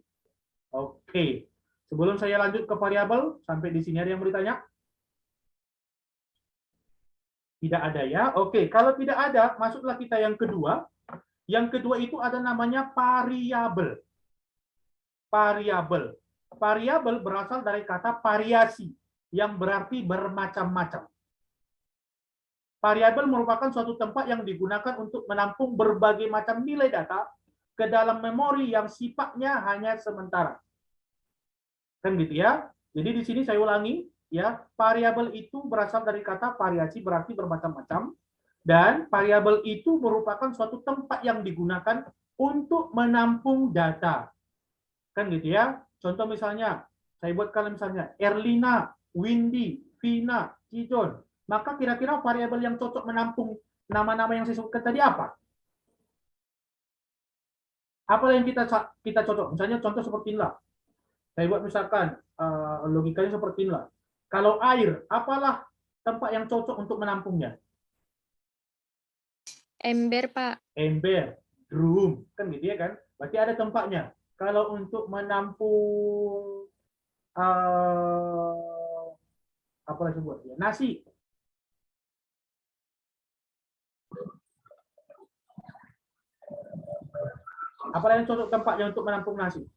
Oke. Sebelum saya lanjut ke variabel, sampai di sini ada yang bertanya? Tidak ada ya. Oke, kalau tidak ada, masuklah kita yang kedua. Yang kedua itu ada namanya variabel. Variabel. Variabel berasal dari kata variasi, yang berarti bermacam-macam. Variabel merupakan suatu tempat yang digunakan untuk menampung berbagai macam nilai data ke dalam memori yang sifatnya hanya sementara. Kan gitu ya. Jadi di sini saya ulangi, ya, variabel itu berasal dari kata variasi berarti bermacam-macam, dan variabel itu merupakan suatu tempat yang digunakan untuk menampung data. Kan gitu ya. Contoh misalnya, saya buat kalian misalnya Erlina, Windy, Vina, Cijon. Maka kira-kira variabel yang cocok menampung nama-nama yang saya sebutkan tadi apa? Apa yang kita cocok? Misalnya contoh seperti inilah. Saya buat misalkan logikanya seperti inilah. Kalau air, apalah tempat yang cocok untuk menampungnya? Ember, Pak. Ember, drum, kan gitu ya kan? Berarti ada tempatnya. Kalau untuk menampung apa yang disebut ya? Nasi. Apa yang cocok tempatnya untuk menampung nasi?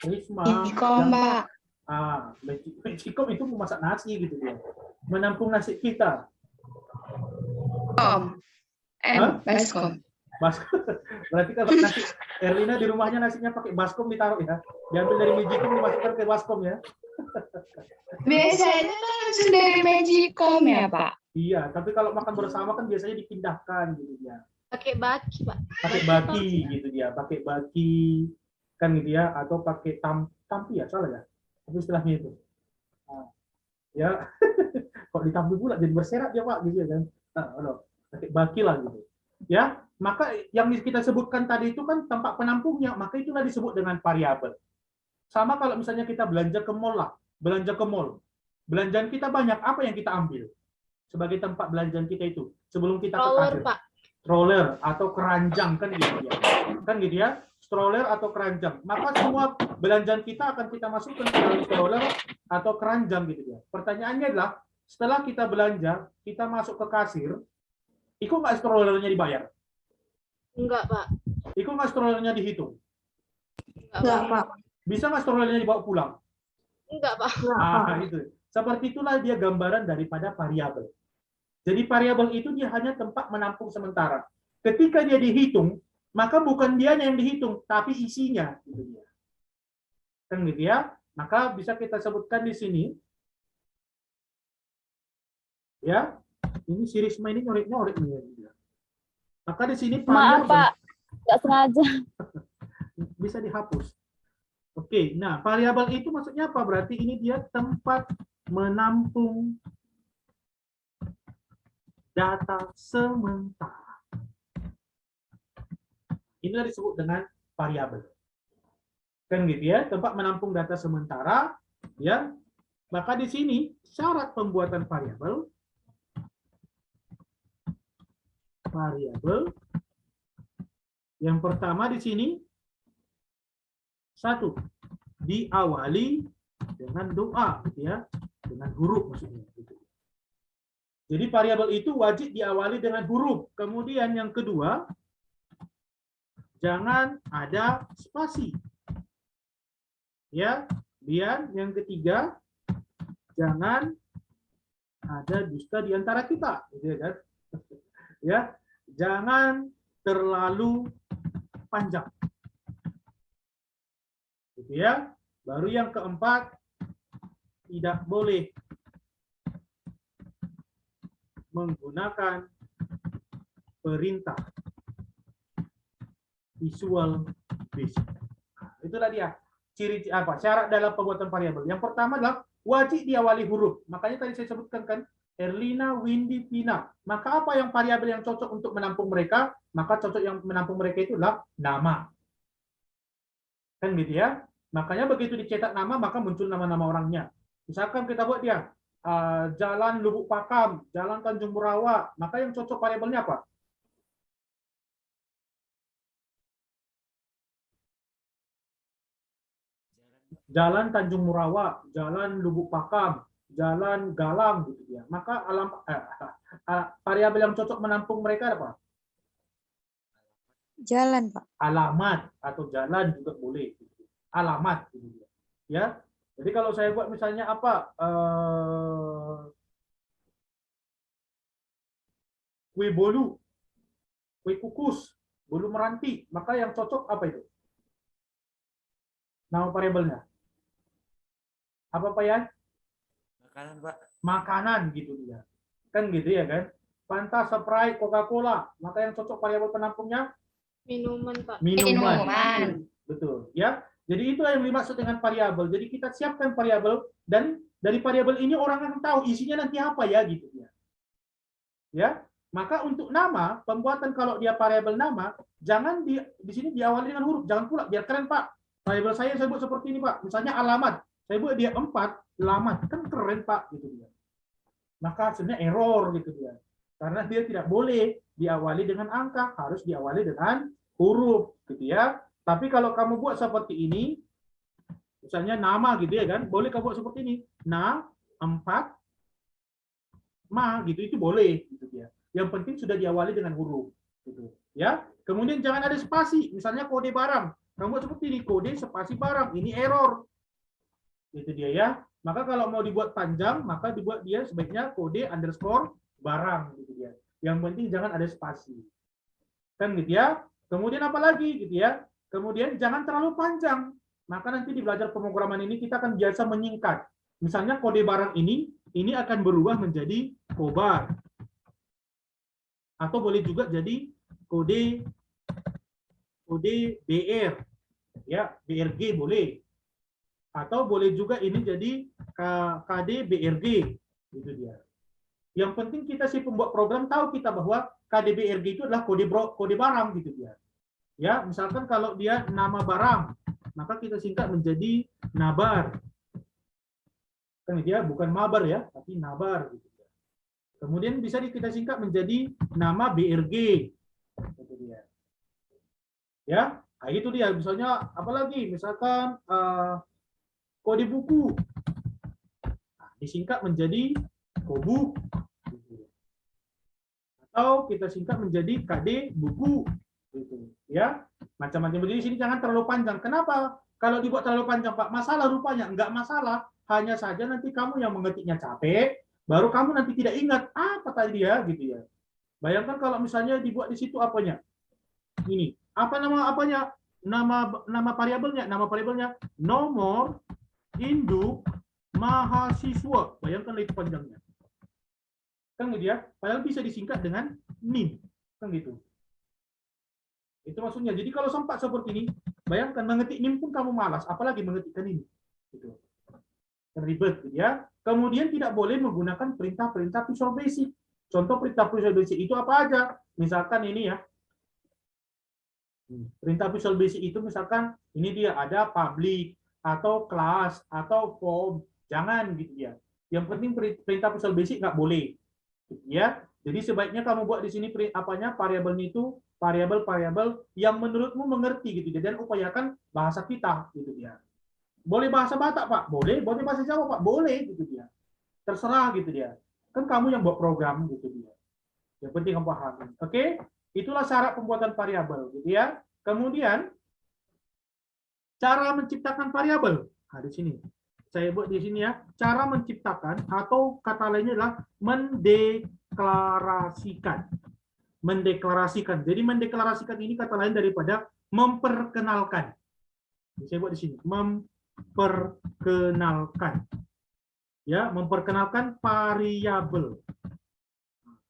Risma. Magicom, Pak. Magicom itu memasak nasi gitu dia. Menampung nasi kita. Baskom. Baskom. Berarti kalau nasi Erlina di rumahnya nasinya pakai baskom ditaruh ya. Diambil dari Magicom dimasukkan ke baskom ya. Biasanya langsung dari Magicom ya, Pak? Iya, tapi kalau makan bersama kan biasanya dipindahkan gitu ya. Pakai baki, Pak. Pakai baki gitu dia, pakai baki kan gitu ya, atau pakai tampi ya, salah ya. Tapi istilahnya itu. Nah, ya, kok ditampi pula jadi berserat dia Pak gitu ya kan. Nah, pakai baki lah gitu. Ya, maka yang kita sebutkan tadi itu kan tempat penampungnya, maka itulah disebut dengan variabel. Sama kalau misalnya kita belanja ke mall lah, belanja ke mall. Belanjaan kita banyak, apa yang kita ambil sebagai tempat belanjaan kita itu sebelum kita ke kasir? Pak. Stroller atau keranjang kan gitu ya. Kan gitu ya, stroller atau keranjang. Maka semua belanjaan kita akan kita masukkan ke dalam stroller atau keranjang gitu ya. Pertanyaannya adalah setelah kita belanja, kita masuk ke kasir, ikut nggak strollernya dibayar? Enggak, Pak. Ikut nggak strollernya dihitung? Enggak, Pak. Bisa nggak strollernya dibawa pulang? Enggak, Pak. Nah, itu. Seperti itulah dia gambaran daripada variabel. Jadi variabel itu dia hanya tempat menampung sementara. Ketika dia dihitung, maka bukan dia yang dihitung, tapi isinya gitu dia. Kan gitu ya. Maka bisa kita sebutkan di sini. Ya. Ini si Risma ini nyorik-nyorik nih ya. Maka di sini Maaf, Pak. Nggak sengaja. bisa dihapus. Oke, nah variabel itu maksudnya apa? Berarti ini dia tempat menampung data sementara. Inilah disebut dengan variabel. Kan gitu ya, tempat menampung data sementara, ya. Maka di sini syarat pembuatan variabel yang pertama di sini satu, diawali dengan doa, gitu ya, dengan huruf maksudnya. Gitu. Jadi variabel itu wajib diawali dengan huruf. Kemudian yang kedua, jangan ada spasi. Ya, dan yang ketiga, jangan ada dusta di antara kita, gitu ya kan? Ya, jangan terlalu panjang. Gitu ya. Baru yang keempat, tidak boleh menggunakan perintah visual basic. Nah, itulah dia ciri apa syarat dalam pembuatan variabel. Yang pertama adalah wajib diawali huruf. Makanya tadi saya sebutkan kan Erlina, Windy, Pina. Maka apa yang variabel yang cocok untuk menampung mereka? Maka cocok yang menampung mereka itu adalah nama. Kan gitu ya. Makanya begitu dicetak nama, maka muncul nama-nama orangnya. Misalkan kita buat dia, Jalan Lubuk Pakam, Jalan Tanjung Murawa, maka yang cocok variabelnya apa? Jalan Tanjung Murawa, Jalan Lubuk Pakam, Jalan Galang, gitu ya. Maka variabel yang cocok menampung mereka apa? Jalan, Pak. Alamat atau jalan juga boleh. Alamat, gitu ya. Jadi kalau saya buat misalnya apa, kue bolu, kue kukus, bolu meranti, maka yang cocok apa itu? Nama variabelnya apa Pak Yan? Makanan, Pak. Makanan gitu dia. Kan gitu ya kan? Fanta, Sprite, Coca-Cola, maka yang cocok variabel penampungnya Minuman, Pak. minuman. Betul, ya. Jadi itu yang dimaksud dengan variabel. Jadi kita siapkan variabel dan dari variabel ini orang akan tahu isinya nanti apa ya gitu ya. Ya. Maka untuk nama, pembuatan kalau dia variabel nama, jangan di sini diawali dengan huruf, jangan pula biar keren Pak. Variabel saya buat seperti ini Pak. Misalnya alamat, saya buat dia 4, alamat, kan keren Pak gitu dia. Maka sebenarnya error gitu dia. Karena dia tidak boleh diawali dengan angka, harus diawali dengan huruf gitu ya. Tapi kalau kamu buat seperti ini, misalnya nama gitu ya kan, boleh kamu buat seperti ini. Na, 4, ma gitu, itu boleh gitu ya. Yang penting sudah diawali dengan huruf gitu ya. Kemudian jangan ada spasi, misalnya kode barang. Kamu buat seperti ini, kode spasi barang, ini error. Gitu dia ya. Maka kalau mau dibuat panjang, maka dibuat dia sebaiknya kode underscore barang gitu dia. Yang penting jangan ada spasi. Kan gitu ya. Kemudian apa lagi gitu ya? Kemudian jangan terlalu panjang. Maka nanti di belajar pemrograman ini kita akan biasa menyingkat. Misalnya kode barang ini akan berubah menjadi kobar. Atau boleh juga jadi kode BR. Ya, BRG boleh. Atau boleh juga ini jadi KD BRG. Gitu dia. Yang penting kita si pembuat program tahu kita bahwa KD BRG itu adalah kode barang gitu dia. Ya, misalkan kalau dia nama barang, maka kita singkat menjadi nabar. Kan dia bukan mabar ya, tapi nabar. Gitu. Kemudian bisa kita singkat menjadi nama BRG. Itu dia. Ya, nah, itu dia. Misalnya apalagi, misalkan kode buku, nah, disingkat menjadi kobuk. Gitu. Atau kita singkat menjadi KD buku. Gitu ya, macam-macam. Jadi di sini jangan terlalu panjang. Kenapa? Kalau dibuat terlalu panjang Pak, masalah rupanya. Enggak masalah, hanya saja nanti kamu yang mengetiknya capek, baru kamu nanti tidak ingat apa tadi dia gitu ya. Bayangkan kalau misalnya dibuat di situ apanya? Ini. Apa nama apanya? Nama variabelnya, nomor induk mahasiswa. Bayangkan itu panjangnya. Kan gitu ya. Padahal bisa disingkat dengan NIM. Kan gitu. Itu maksudnya. Jadi kalau sempat seperti ini, bayangkan mengetik NIM pun kamu malas, apalagi mengetikkan ini. Gitu. Ribet, gitu ya. Kemudian tidak boleh menggunakan perintah-perintah Visual Basic. Contoh perintah Visual Basic itu apa aja? Misalkan ini ya. Perintah Visual Basic itu misalkan ini dia ada public atau class atau form. Jangan gitu ya. Yang penting perintah Visual Basic nggak boleh. Gitu ya. Jadi sebaiknya kamu buat di sini variabelnya itu variabel-variabel yang menurutmu mengerti gitu ya, dan upayakan bahasa kita gitu ya. Boleh bahasa Batak, Pak? Boleh. Boleh bahasa Jawa, Pak? Boleh gitu dia. Terserah gitu dia. Kan kamu yang buat program gitu dia. Yang penting kamu paham. Oke? Itulah syarat pembuatan variabel gitu ya. Kemudian cara menciptakan variabel. Nah, di sini. Saya buat di sini ya. Cara menciptakan atau kata lainnya adalah mendeklarasikan. Mendeklarasikan. Jadi mendeklarasikan ini kata lain daripada memperkenalkan. Saya buat di sini. Memperkenalkan. Ya, memperkenalkan variabel.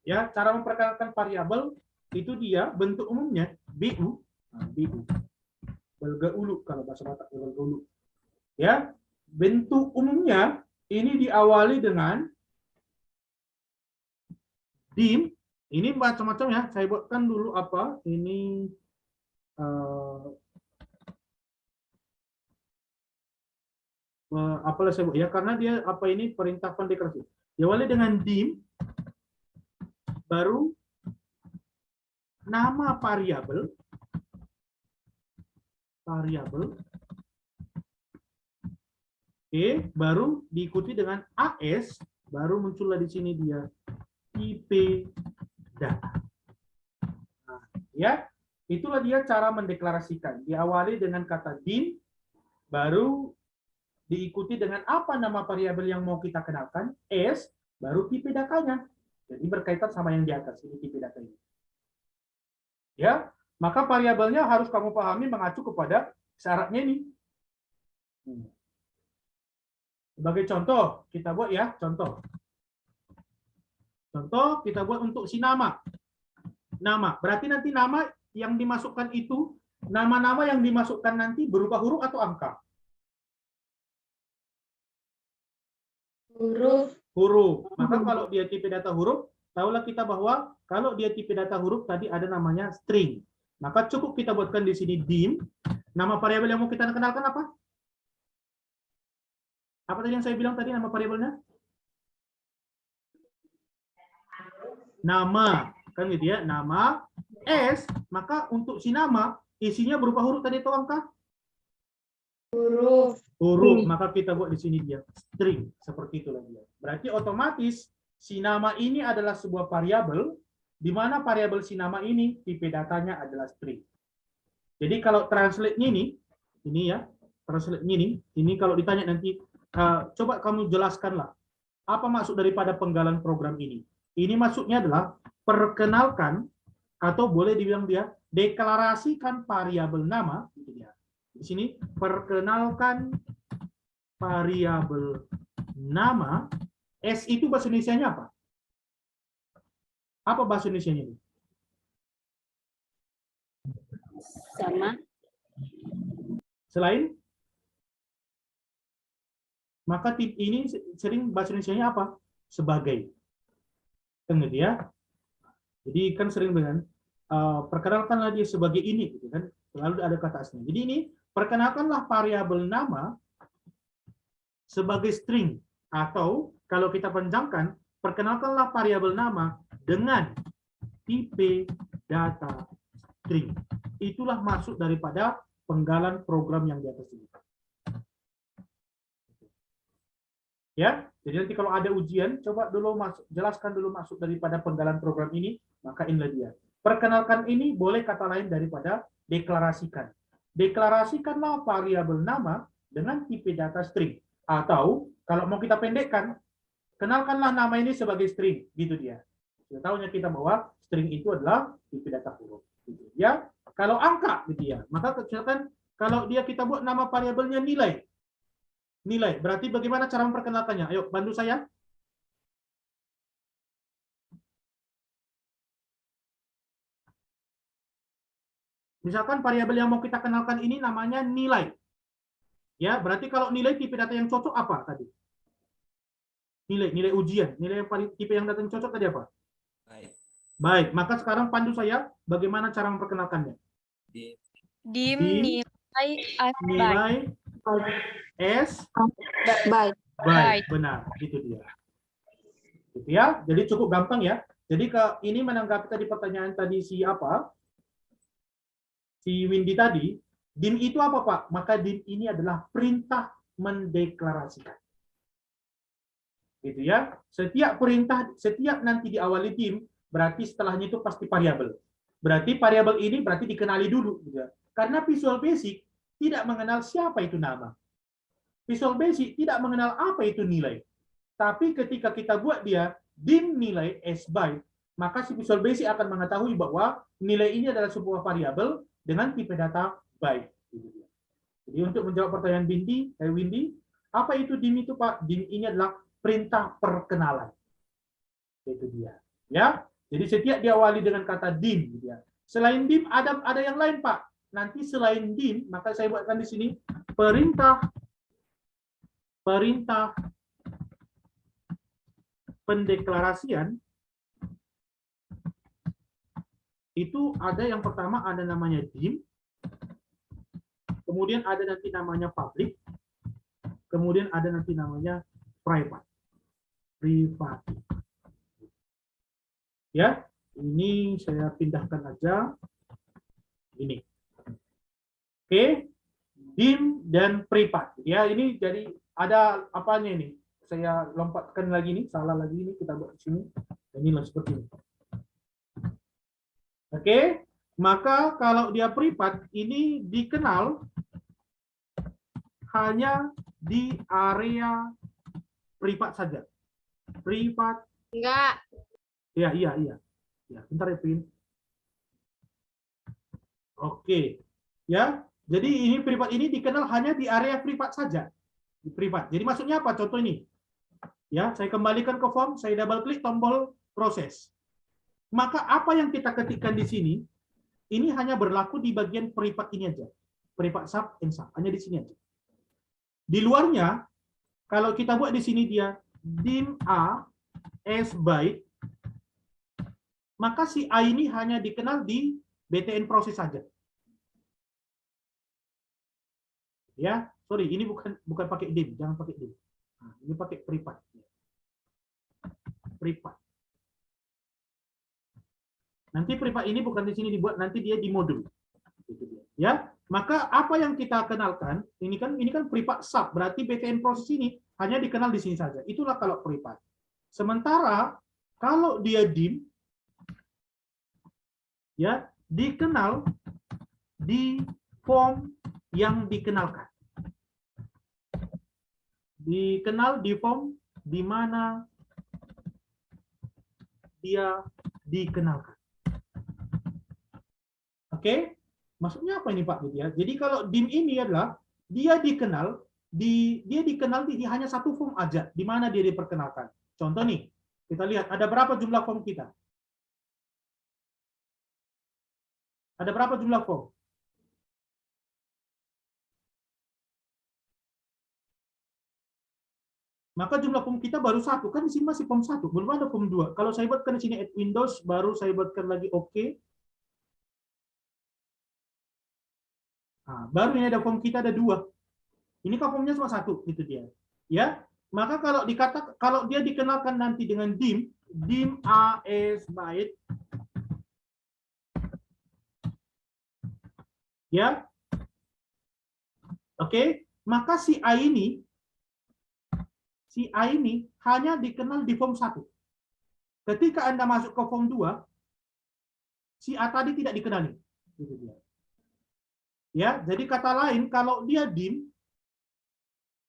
Ya, cara memperkenalkan variabel itu dia bentuk umumnya BU. Nah, BU. Belgaulu kalau bahasa Batak belgaulu. Ya, bentuk umumnya ini diawali dengan dim. Ini macam-macam ya. Saya buatkan dulu apa? Ini apalah saya buat ya, karena dia apa ini perintah deklarasi. Diawali dengan dim, baru nama variabel, oke, baru diikuti dengan AS, baru muncullah di sini dia tipe data. Nah, ya, itulah dia cara mendeklarasikan. Diawali dengan kata dim, baru diikuti dengan apa nama variabel yang mau kita kenalkan, S, baru tipe datanya. Jadi berkaitan sama yang di atas, ini tipe data ini. Ya, maka variabelnya harus kamu pahami mengacu kepada syaratnya ini. Sebagai contoh, kita buat ya, contoh. Contoh kita buat untuk si nama. Nama, berarti nanti nama yang dimasukkan itu, nama-nama yang dimasukkan nanti berupa huruf atau angka? Huruf. Huruf. Maka kalau dia tipe data huruf, tahulah kita bahwa kalau dia tipe data huruf tadi ada namanya string. Maka cukup kita buatkan di sini dim. Nama variabel yang mau kita kenalkan apa? Apa tadi yang saya bilang tadi nama variabelnya? Nama, kan gitu ya, nama S, maka untuk si nama isinya berupa huruf tadi atau angka? Huruf. Huruf, maka kita buat di sini dia string, seperti itulah dia. Berarti otomatis si nama ini adalah sebuah variabel, di mana variabel si nama ini tipe datanya adalah string. Jadi kalau translate-nya ini ya, translate-nya ini kalau ditanya nanti, coba kamu jelaskanlah apa maksud daripada penggalan program ini. Ini maksudnya adalah perkenalkan atau boleh dibilang dia deklarasikan variabel nama, gitu ya. Di sini perkenalkan variabel nama. S itu bahasa Indonesianya apa? Apa bahasa Indonesianya ini? Sama. Selain? Maka ini sering bahasa Indonesianya apa? Sebagai. Kan gitu ya. Jadi kan sering dengan perkenalkanlah dia sebagai ini, gitu kan. Selalu ada kata aslinya. Jadi ini perkenalkanlah variabel nama sebagai string, atau kalau kita panjangkan, perkenalkanlah variabel nama dengan tipe data string. Itulah maksud daripada penggalan program yang di atas ini. Ya, jadi nanti kalau ada ujian, coba dulu jelaskan dulu maksud daripada penggalan program ini, maka inilah dia. Perkenalkan ini boleh kata lain daripada deklarasikan. Deklarasikanlah variabel nama dengan tipe data string. Atau kalau mau kita pendekkan, kenalkanlah nama ini sebagai string, gitu dia. Sudah tahunya kita bahwa string itu adalah tipe data huruf, gitu ya. Kalau angka, gitu ya, maka misalkan kalau dia kita buat nama variabelnya nilai. Nilai, berarti bagaimana cara memperkenalkannya? Ayo, bantu saya. Misalkan variabel yang mau kita kenalkan ini namanya nilai. Ya, berarti kalau nilai tipe data yang cocok apa tadi? Nilai ujian, nilai yang paling tipe yang data yang cocok tadi apa? Baik. Baik, maka sekarang pandu saya bagaimana cara memperkenalkannya. Dim nilai Nilai S Baik. byte. Benar, itu dia. Gitu ya. Jadi cukup gampang ya. Jadi ini menanggapi tadi pertanyaan tadi si apa? Si Windy tadi, dim itu apa Pak? Maka dim ini adalah perintah mendeklarasikan. Gitu ya. Setiap perintah, setiap nanti diawali dim, berarti setelahnya itu pasti variabel. Berarti variabel ini berarti dikenali dulu. Gitu ya. Karena Visual Basic tidak mengenal siapa itu nama. Visual Basic tidak mengenal apa itu nilai. Tapi ketika kita buat dia dim nilai s byte, maka si Visual Basic akan mengetahui bahwa nilai ini adalah sebuah variabel dengan tipe data byte. Jadi untuk menjawab pertanyaan Windy, apa itu dim itu Pak? Dim ini adalah perintah perkenalan. Itu dia. Ya. Jadi setiap diawali dengan kata dim. Gitu ya. Selain dim ada yang lain Pak. Nanti selain dim, maka saya buatkan di sini perintah pendeklarasian. Itu ada yang pertama ada namanya dim, kemudian ada nanti namanya public, kemudian ada nanti namanya private. Ya, ini saya pindahkan aja ini. Oke, dim dan private. Ya, ini jadi ada apanya ini? Saya lompatkan lagi nih, salah lagi ini kita buat di sini. Inilah seperti ini. Oke, maka kalau dia privat ini dikenal hanya di area privat saja. Privat. Enggak. Iya. Ya, bentar ya, Pin. Oke. Ya, jadi ini privat ini dikenal hanya di area privat saja. Di privat. Jadi maksudnya apa? Contoh ini. Ya, saya kembalikan ke form, saya double klik tombol proses. Maka apa yang kita ketikkan di sini, ini hanya berlaku di bagian privat ini aja. Privat sub and sub, hanya di sini aja. Di luarnya, kalau kita buat di sini dia dim A s byte, maka si A ini hanya dikenal di BTN proses saja. Ya, sorry, ini bukan pakai dim, jangan pakai dim. Nah, ini pakai privat. Privat. Nanti privat ini bukan di sini dibuat, nanti dia di modul. Ya, maka apa yang kita kenalkan ini kan privat sub, berarti BTN proses ini hanya dikenal di sini saja. Itulah kalau privat. Sementara kalau dia dim, ya dikenal di form yang dikenalkan. Dikenal di form di mana dia dikenalkan. Oke, maksudnya apa ini Pak? Gitu ya. Jadi kalau dim ini adalah dia dikenal di hanya satu form aja, di mana dia diperkenalkan. Contoh nih, kita lihat ada berapa jumlah form kita? Ada berapa jumlah form? Maka jumlah form kita baru satu, kan di sini masih form 1, belum ada form 2. Kalau saya buatkan di sini add Windows, baru saya buatkan lagi OK. Nah, baru ini ada form kita ada 2. Ini kan formnya cuma 1, itu dia. Ya, maka kalau dia dikenalkan nanti dengan dim A s byte, ya, oke, maka si A ini hanya dikenal di form 1. Ketika Anda masuk ke form 2, si A tadi tidak dikenali. Gitu dia. Ya, jadi kata lain, kalau dia dim,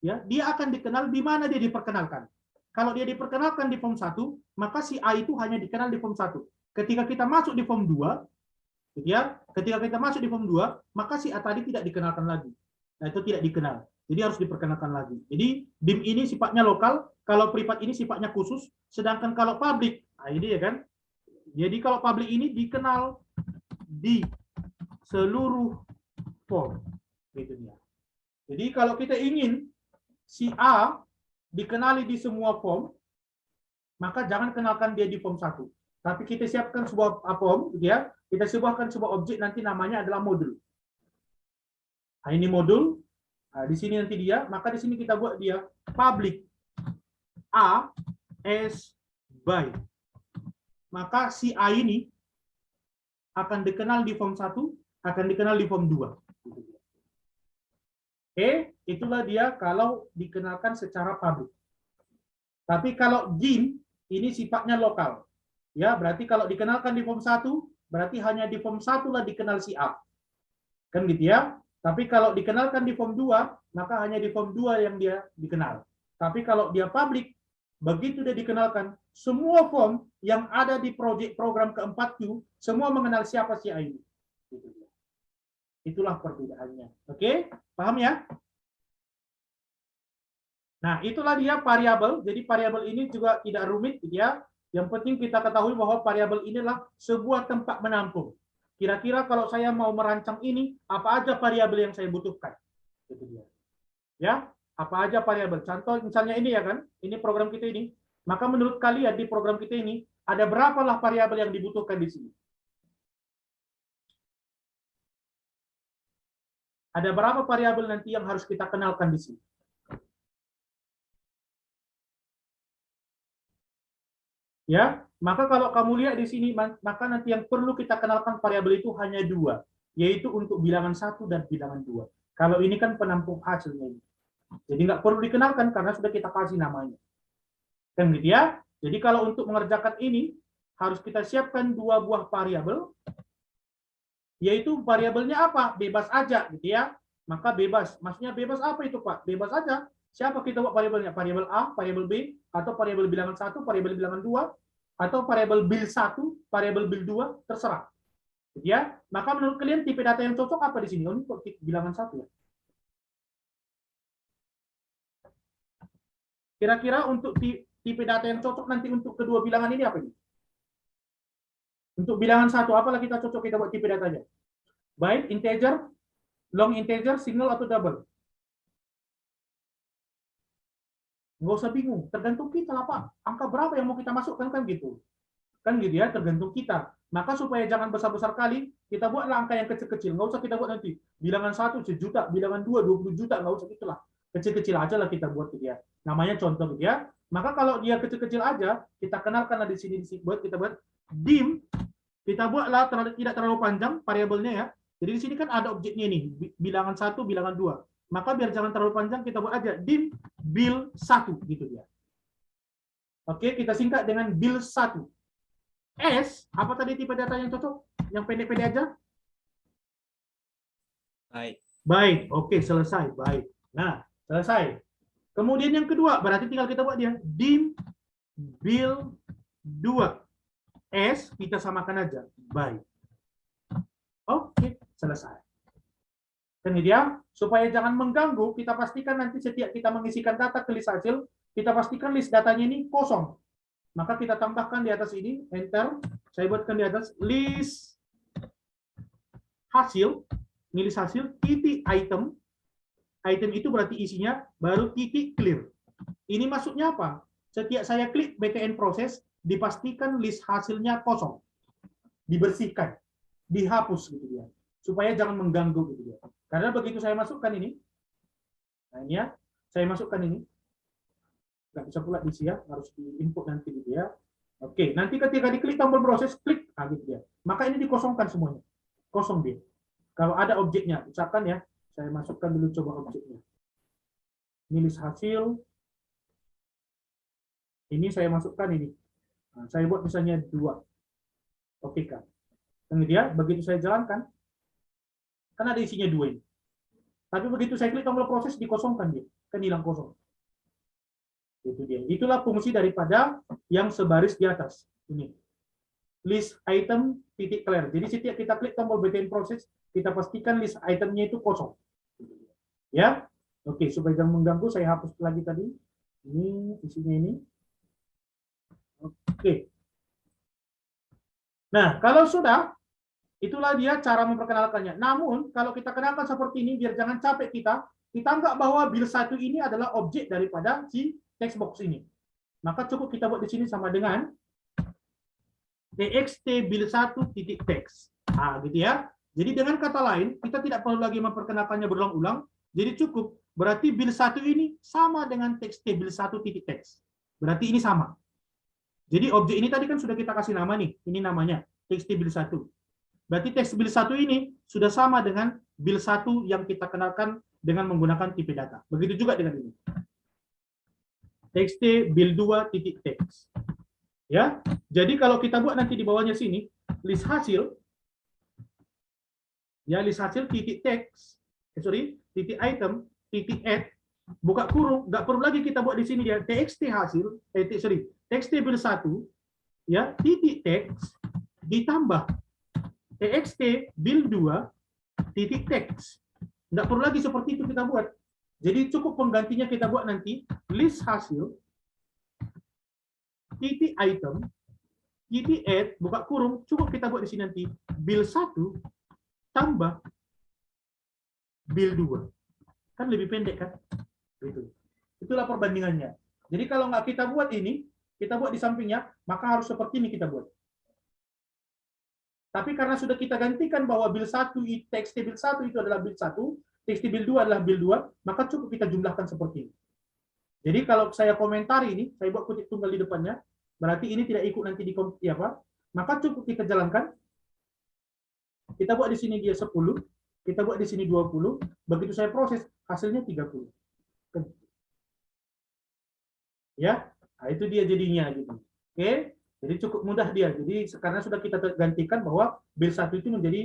ya, dia akan dikenal di mana dia diperkenalkan. Kalau dia diperkenalkan di form 1, maka si A itu hanya dikenal di form 1. Ketika kita masuk di form 2, ya, ketika kita masuk di form 2, maka si A tadi tidak dikenalkan lagi. Nah, itu tidak dikenal. Jadi harus diperkenalkan lagi. Jadi dim ini sifatnya lokal, kalau privat ini sifatnya khusus, sedangkan kalau public, nah ini ya kan. Jadi kalau public ini dikenal di seluruh form. Gitu dia. Jadi kalau kita ingin si A dikenali di semua form, maka jangan kenalkan dia di form 1. Tapi kita siapkan sebuah form, ya. Kita sebuahkan sebuah objek nanti namanya adalah modul. Nah, ini modul. Nah, di sini nanti dia, maka di sini kita buat dia public A as by. Maka si A ini akan dikenal di form 1, akan dikenal di form 2. Itulah dia kalau dikenalkan secara publik. Tapi kalau dim ini sifatnya lokal. Ya, berarti kalau dikenalkan di form 1, berarti hanya di form 1 lah dikenal si A. Kan gitu ya. Tapi kalau dikenalkan di form 2, maka hanya di form 2 yang dia dikenal. Tapi kalau dia publik, begitu dia dikenalkan, semua form yang ada di program ke-4Q, semua mengenal siapa si A ini. Itulah perbedaannya. Oke? Paham ya? Nah, itulah dia variabel. Jadi variabel ini juga tidak rumit, gitu ya. Yang penting kita ketahui bahwa variabel inilah sebuah tempat menampung. Kira-kira kalau saya mau merancang ini, apa aja variabel yang saya butuhkan? Itu dia. Ya, apa aja variabel? Contoh misalnya ini ya kan, ini program kita ini. Maka menurut kalian di program kita ini ada berapalah variabel yang dibutuhkan di sini? Ada berapa variabel nanti yang harus kita kenalkan di sini? Ya, maka kalau kamu lihat di sini, maka nanti yang perlu kita kenalkan variabel itu hanya 2, yaitu untuk bilangan 1 dan bilangan 2. Kalau ini kan penampung hasilnya ini. Jadi nggak perlu dikenalkan karena sudah kita kasih namanya. Kan gitu ya? Jadi kalau untuk mengerjakan ini, harus kita siapkan 2 buah variabel, yaitu variabelnya apa? Bebas aja, gitu ya. Maka bebas. Maksudnya bebas apa itu, Pak? Bebas aja. Siapa kita buat variabelnya? Variabel A, variabel B, atau variabel bilangan 1, variabel bilangan 2, atau variabel bil 1, variabel bil 2, terserah. Gitu ya. Maka menurut kalian tipe data yang cocok apa di sini? Oh, ini kok bilangan 1 ya. Kira-kira untuk tipe data yang cocok nanti untuk kedua bilangan ini apa ini? Untuk bilangan 1, apalah kita cocok kita buat tipe datanya? Byte, integer, long integer, single atau double? Nggak usah bingung, tergantung kita lah Pak. Angka berapa yang mau kita masukkan kan gitu. Kan gitu ya, tergantung kita. Maka supaya jangan besar-besar kali, kita buatlah angka yang kecil-kecil. Nggak usah kita buat nanti bilangan 1 1 juta, bilangan 2 20 juta, nggak usah gitulah. Kecil-kecil aja lah kita buat gitu ya. Namanya contoh gitu ya. Maka kalau dia kecil-kecil aja, kita kenalkanlah di sini buat kita buat dim. Kita buatlah tidak terlalu panjang variabelnya ya. Jadi di sini kan ada objeknya ini, bilangan 1, bilangan 2. Maka biar jangan terlalu panjang, kita buat aja dim bil 1 gitu dia. Oke, kita singkat dengan bil 1. S, apa tadi tipe data yang cocok? Yang pendek-pendek aja? Baik. Baik, oke, selesai. Baik. Nah, selesai. Kemudian yang kedua, berarti tinggal kita buat dia dim bil 2. S, kita samakan aja. Baik. Oke, selesai. Dan dia, supaya jangan mengganggu, kita pastikan nanti setiap kita mengisikan data ke list hasil, kita pastikan list datanya ini kosong. Maka kita tambahkan di atas ini, enter. Saya buatkan di atas list hasil, ini list hasil, titik item. Item itu berarti isinya, baru titik clear. Ini maksudnya apa? Setiap saya klik btn proses, dipastikan list hasilnya kosong. Dibersihkan, dihapus gitu dia. Supaya jangan mengganggu gitu dia. Karena begitu saya masukkan ini, nah ini ya, saya masukkan ini, nggak bisa pula diisi ya, harus diinput nanti gitu ya. Oke, nanti ketika diklik tombol proses, klik, gitu ya. Maka ini dikosongkan semuanya, kosong dia. Kalau ada objeknya, misalkan ya, saya masukkan dulu coba objeknya. Ini list hasil, ini saya masukkan ini. Nah, saya buat misalnya 2. Oke kan. Kemudian begitu saya jalankan, kan ada isinya 2 ini. Tapi begitu saya klik tombol proses dikosongkan dia, kan hilang kosong. Itu dia. Itulah fungsi daripada yang sebaris di atas. Ini. List item titik clear. Jadi setiap kita klik tombol btn proses, kita pastikan list itemnya itu kosong. Ya. Oke, supaya jangan mengganggu saya hapus lagi tadi. Ini isinya ini. Oke. Nah, kalau sudah, itulah dia cara memperkenalkannya. Namun, kalau kita kenalkan seperti ini, biar jangan capek kita anggap bahwa bil 1 ini adalah objek daripada si text box ini. Maka cukup kita buat di sini sama dengan txt bil 1 titik text. Nah, gitu ya. Jadi dengan kata lain, kita tidak perlu lagi memperkenalkannya berulang-ulang. Jadi cukup. Berarti bil 1 ini sama dengan txt bil 1 titik text. Berarti ini sama. Jadi objek ini tadi kan sudah kita kasih nama nih. Ini namanya txt build1. Berarti txt build1 ini sudah sama dengan build1 yang kita kenalkan dengan menggunakan tipe data. Begitu juga dengan ini. Txt build2 titik text. Ya. Jadi kalau kita buat nanti di bawahnya sini list hasil, ya list hasil titik text, titik item, titik add, buka kurung, nggak perlu lagi kita buat di sini ya txt hasil, txt build1, ya titik text ditambah txt build2 titik text. Nggak perlu lagi seperti itu kita buat. Jadi cukup penggantinya kita buat nanti list hasil, titik item, titik add, buka kurung, cukup kita buat di sini nanti build1 tambah build2. Kan lebih pendek kan? Gitu. Itulah perbandingannya. Jadi kalau nggak kita buat ini, kita buat di sampingnya, maka harus seperti ini kita buat. Tapi karena sudah kita gantikan bahwa build1, txt build1 itu adalah build1, txt build2 adalah build2, maka cukup kita jumlahkan seperti ini. Jadi kalau saya komentari ini, saya buat kutip tunggal di depannya, berarti ini tidak ikut nanti di apa? Maka cukup kita jalankan. Kita buat di sini dia 10, kita buat di sini 20, begitu saya proses hasilnya 30. Ya, nah itu dia jadinya gitu. Oke, jadi cukup mudah dia. Jadi karena sudah kita gantikan bahwa build1 itu menjadi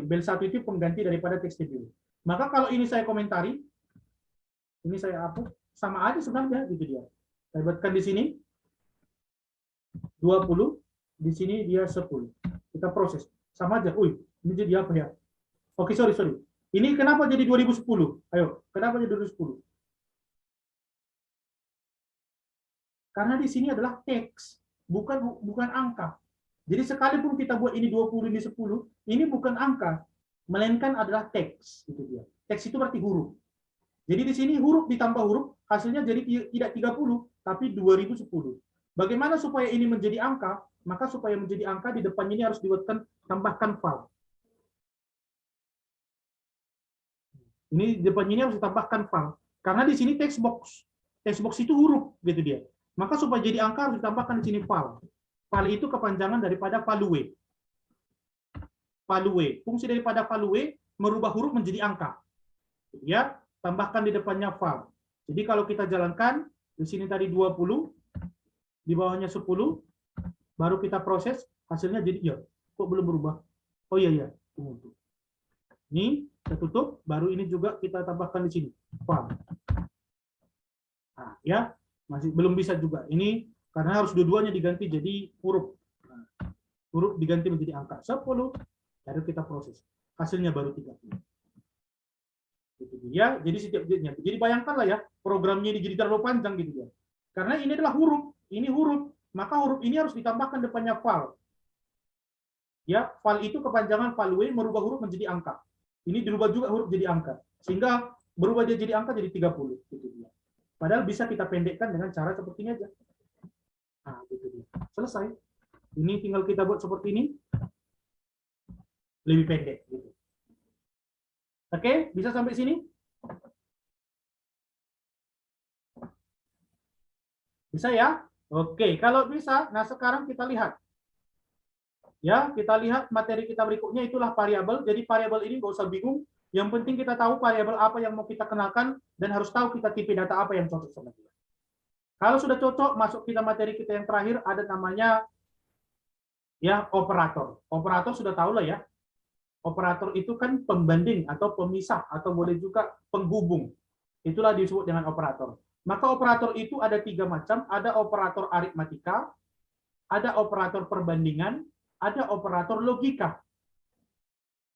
build1 itu pengganti daripada txt build. Maka kalau ini saya komentari, ini saya hapus, sama aja sebenarnya gitu dia. Saya buatkan di sini 20, di sini dia 10. Kita proses. Sama aja. Ini jadi apa ya? Oke, sorry. Ini kenapa jadi 2010? Ayo, kenapa jadi 2010? Karena di sini adalah teks, bukan angka. Jadi sekalipun kita buat ini 20, ini 10, ini bukan angka, melainkan adalah teks. Gitu dia. Teks itu berarti huruf. Jadi di sini huruf ditambah huruf, hasilnya jadi tidak 30, tapi 2010. Bagaimana supaya ini menjadi angka? Maka supaya menjadi angka di depannya ini harus dibuatkan tambahkan file. Ini di depannya ini harus ditambahkan file. Karena di sini text box. Text box itu huruf gitu dia. Maka supaya jadi angka harus ditambahkan di sini file. File itu kepanjangan daripada value. Value. Fungsi daripada value merubah huruf menjadi angka. Ya, tambahkan di depannya file. Jadi kalau kita jalankan di sini tadi 20, di bawahnya 10, baru kita proses, hasilnya jadi ya, kok belum berubah? Oh iya, tunggu. Ini kita tutup, baru ini juga kita tambahkan di sini, file. Nah, ya, masih belum bisa juga. Ini karena harus dua-duanya diganti jadi huruf. Nah, huruf diganti menjadi angka 10, baru kita proses. Hasilnya baru 30. Gitu ya. Jadi setiap jetnya. Jadi bayangkanlah ya, programnya ini jadi terlalu panjang gitu ya. Karena ini adalah huruf, ini huruf, maka huruf ini harus ditambahkan depannya file. Ya, file itu kepanjangan value merubah huruf menjadi angka. Ini dirubah juga huruf jadi angka. Sehingga berubah dia jadi angka jadi 30 gitu dia. Padahal bisa kita pendekkan dengan cara seperti ini aja. Nah, gitu dia. Selesai. Ini tinggal kita buat seperti ini. Lebih pendek gitu. Oke, bisa sampai sini? Bisa ya? Oke, kalau bisa, nah sekarang kita lihat. Ya, kita lihat materi kita berikutnya itulah variabel. Jadi variabel ini nggak usah bingung. Yang penting kita tahu variabel apa yang mau kita kenalkan dan harus tahu kita tipe data apa yang cocok sama dia. Kalau sudah cocok, masuk kita materi kita yang terakhir ada namanya ya operator. Operator sudah tahu lah ya. Operator itu kan pembanding atau pemisah atau boleh juga penghubung. Itulah disebut dengan operator. Maka operator itu ada 3 macam. Ada operator aritmatika, ada operator perbandingan, ada operator logika.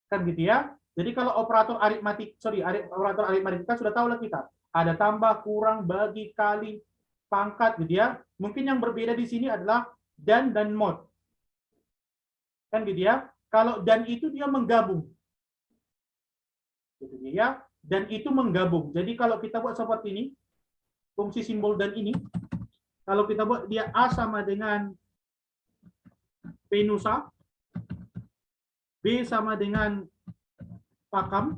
Kan gitu ya. Jadi kalau operator aritmatika sudah tahu lah kita. Ada tambah, kurang, bagi, kali, pangkat gitu ya. Mungkin yang berbeda di sini adalah dan mod. Kan gitu ya. Kalau dan itu dia menggabung. Gitu ya. Dan itu menggabung. Jadi kalau kita buat seperti ini, fungsi simbol dan ini, kalau kita buat dia A sama dengan Penusa, B sama dengan Pakam,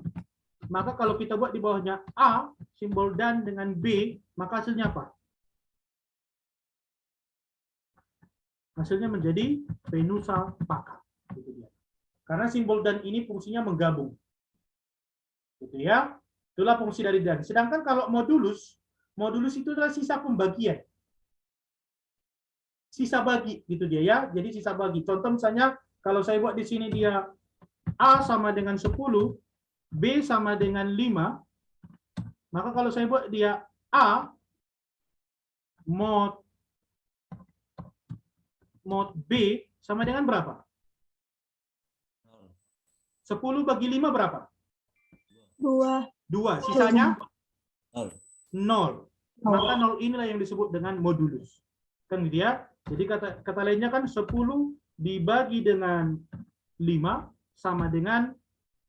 maka kalau kita buat di bawahnya A, simbol dan dengan B, maka hasilnya apa? hasilnya menjadi Penusapaka. Gitu dia. Karena simbol dan ini fungsinya menggabung. Gitu ya. Itulah fungsi dari dan. Sedangkan kalau modulus itu adalah sisa pembagian. Sisa bagi gitu dia ya. Jadi sisa bagi. Contoh misalnya kalau saya buat di sini dia A sama dengan 10, B sama dengan 5, maka kalau saya buat dia A mod B sama dengan berapa? 10 bagi 5 berapa? 2. Sisanya? 0. Maka 0 inilah yang disebut dengan modulus. Kan gitu ya. Jadi kata lainnya kan 10 dibagi dengan 5 sama dengan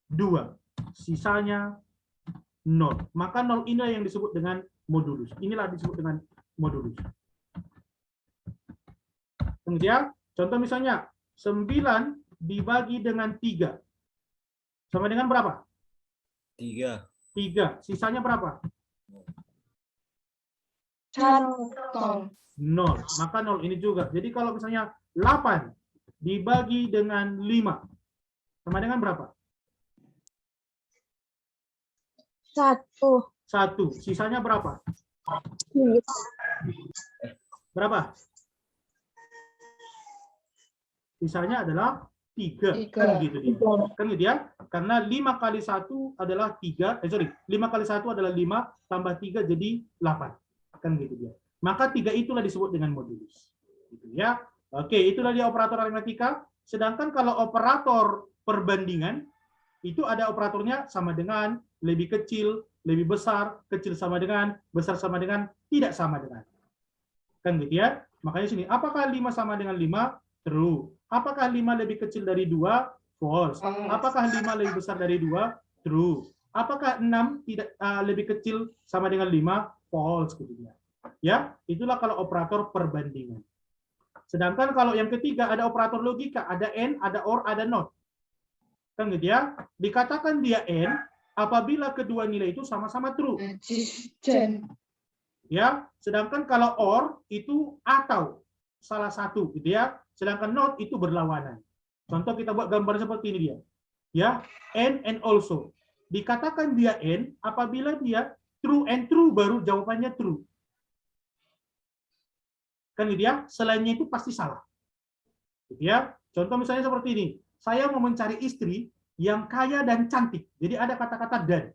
2. Sisanya 0. Maka 0 inilah yang disebut dengan modulus. Inilah disebut dengan modulus. Kemudian, contoh misalnya 9 dibagi dengan 3. Sama dengan berapa? 3. 3. Sisanya berapa? 1. 0. Maka 0 ini juga. Jadi kalau misalnya 8 dibagi dengan 5. Sama dengan berapa? 1. Sisanya berapa? Berapa? Sisanya adalah 3. Kan gitu dia. Kan gitu ya. Karena 5 kali 1 adalah 3. 5 kali 1 adalah 5 tambah 3 jadi 8. Kan gitu dia. Maka 3 itulah disebut dengan modulus. Gitu ya. Oke, itulah dia operator aritmatika. Sedangkan kalau operator perbandingan itu ada operatornya sama dengan, lebih kecil, lebih besar, kecil sama dengan, besar sama dengan, tidak sama dengan. Kan gitu ya. Makanya sini, apakah 5 sama dengan 5? True. Apakah 5 lebih kecil dari 2? False. Apakah 5 lebih besar dari 2? True. Apakah 6 tidak lebih kecil sama dengan 5? False gitu ya. Ya, itulah kalau operator perbandingan. Sedangkan kalau yang ketiga ada operator logika, ada and, ada or, ada not. Kan gitu ya. Dikatakan dia and apabila kedua nilai itu sama-sama true. Ya, sedangkan kalau or itu atau salah satu gitu ya. Sedangkan not itu berlawanan. Contoh kita buat gambar seperti ini dia. Ya, and also. Dikatakan dia and apabila dia true and true baru jawabannya true. Kan gitu ya, selainnya itu pasti salah. Gitu ya. Contoh misalnya seperti ini. Saya mau mencari istri yang kaya dan cantik. Jadi ada kata-kata dan.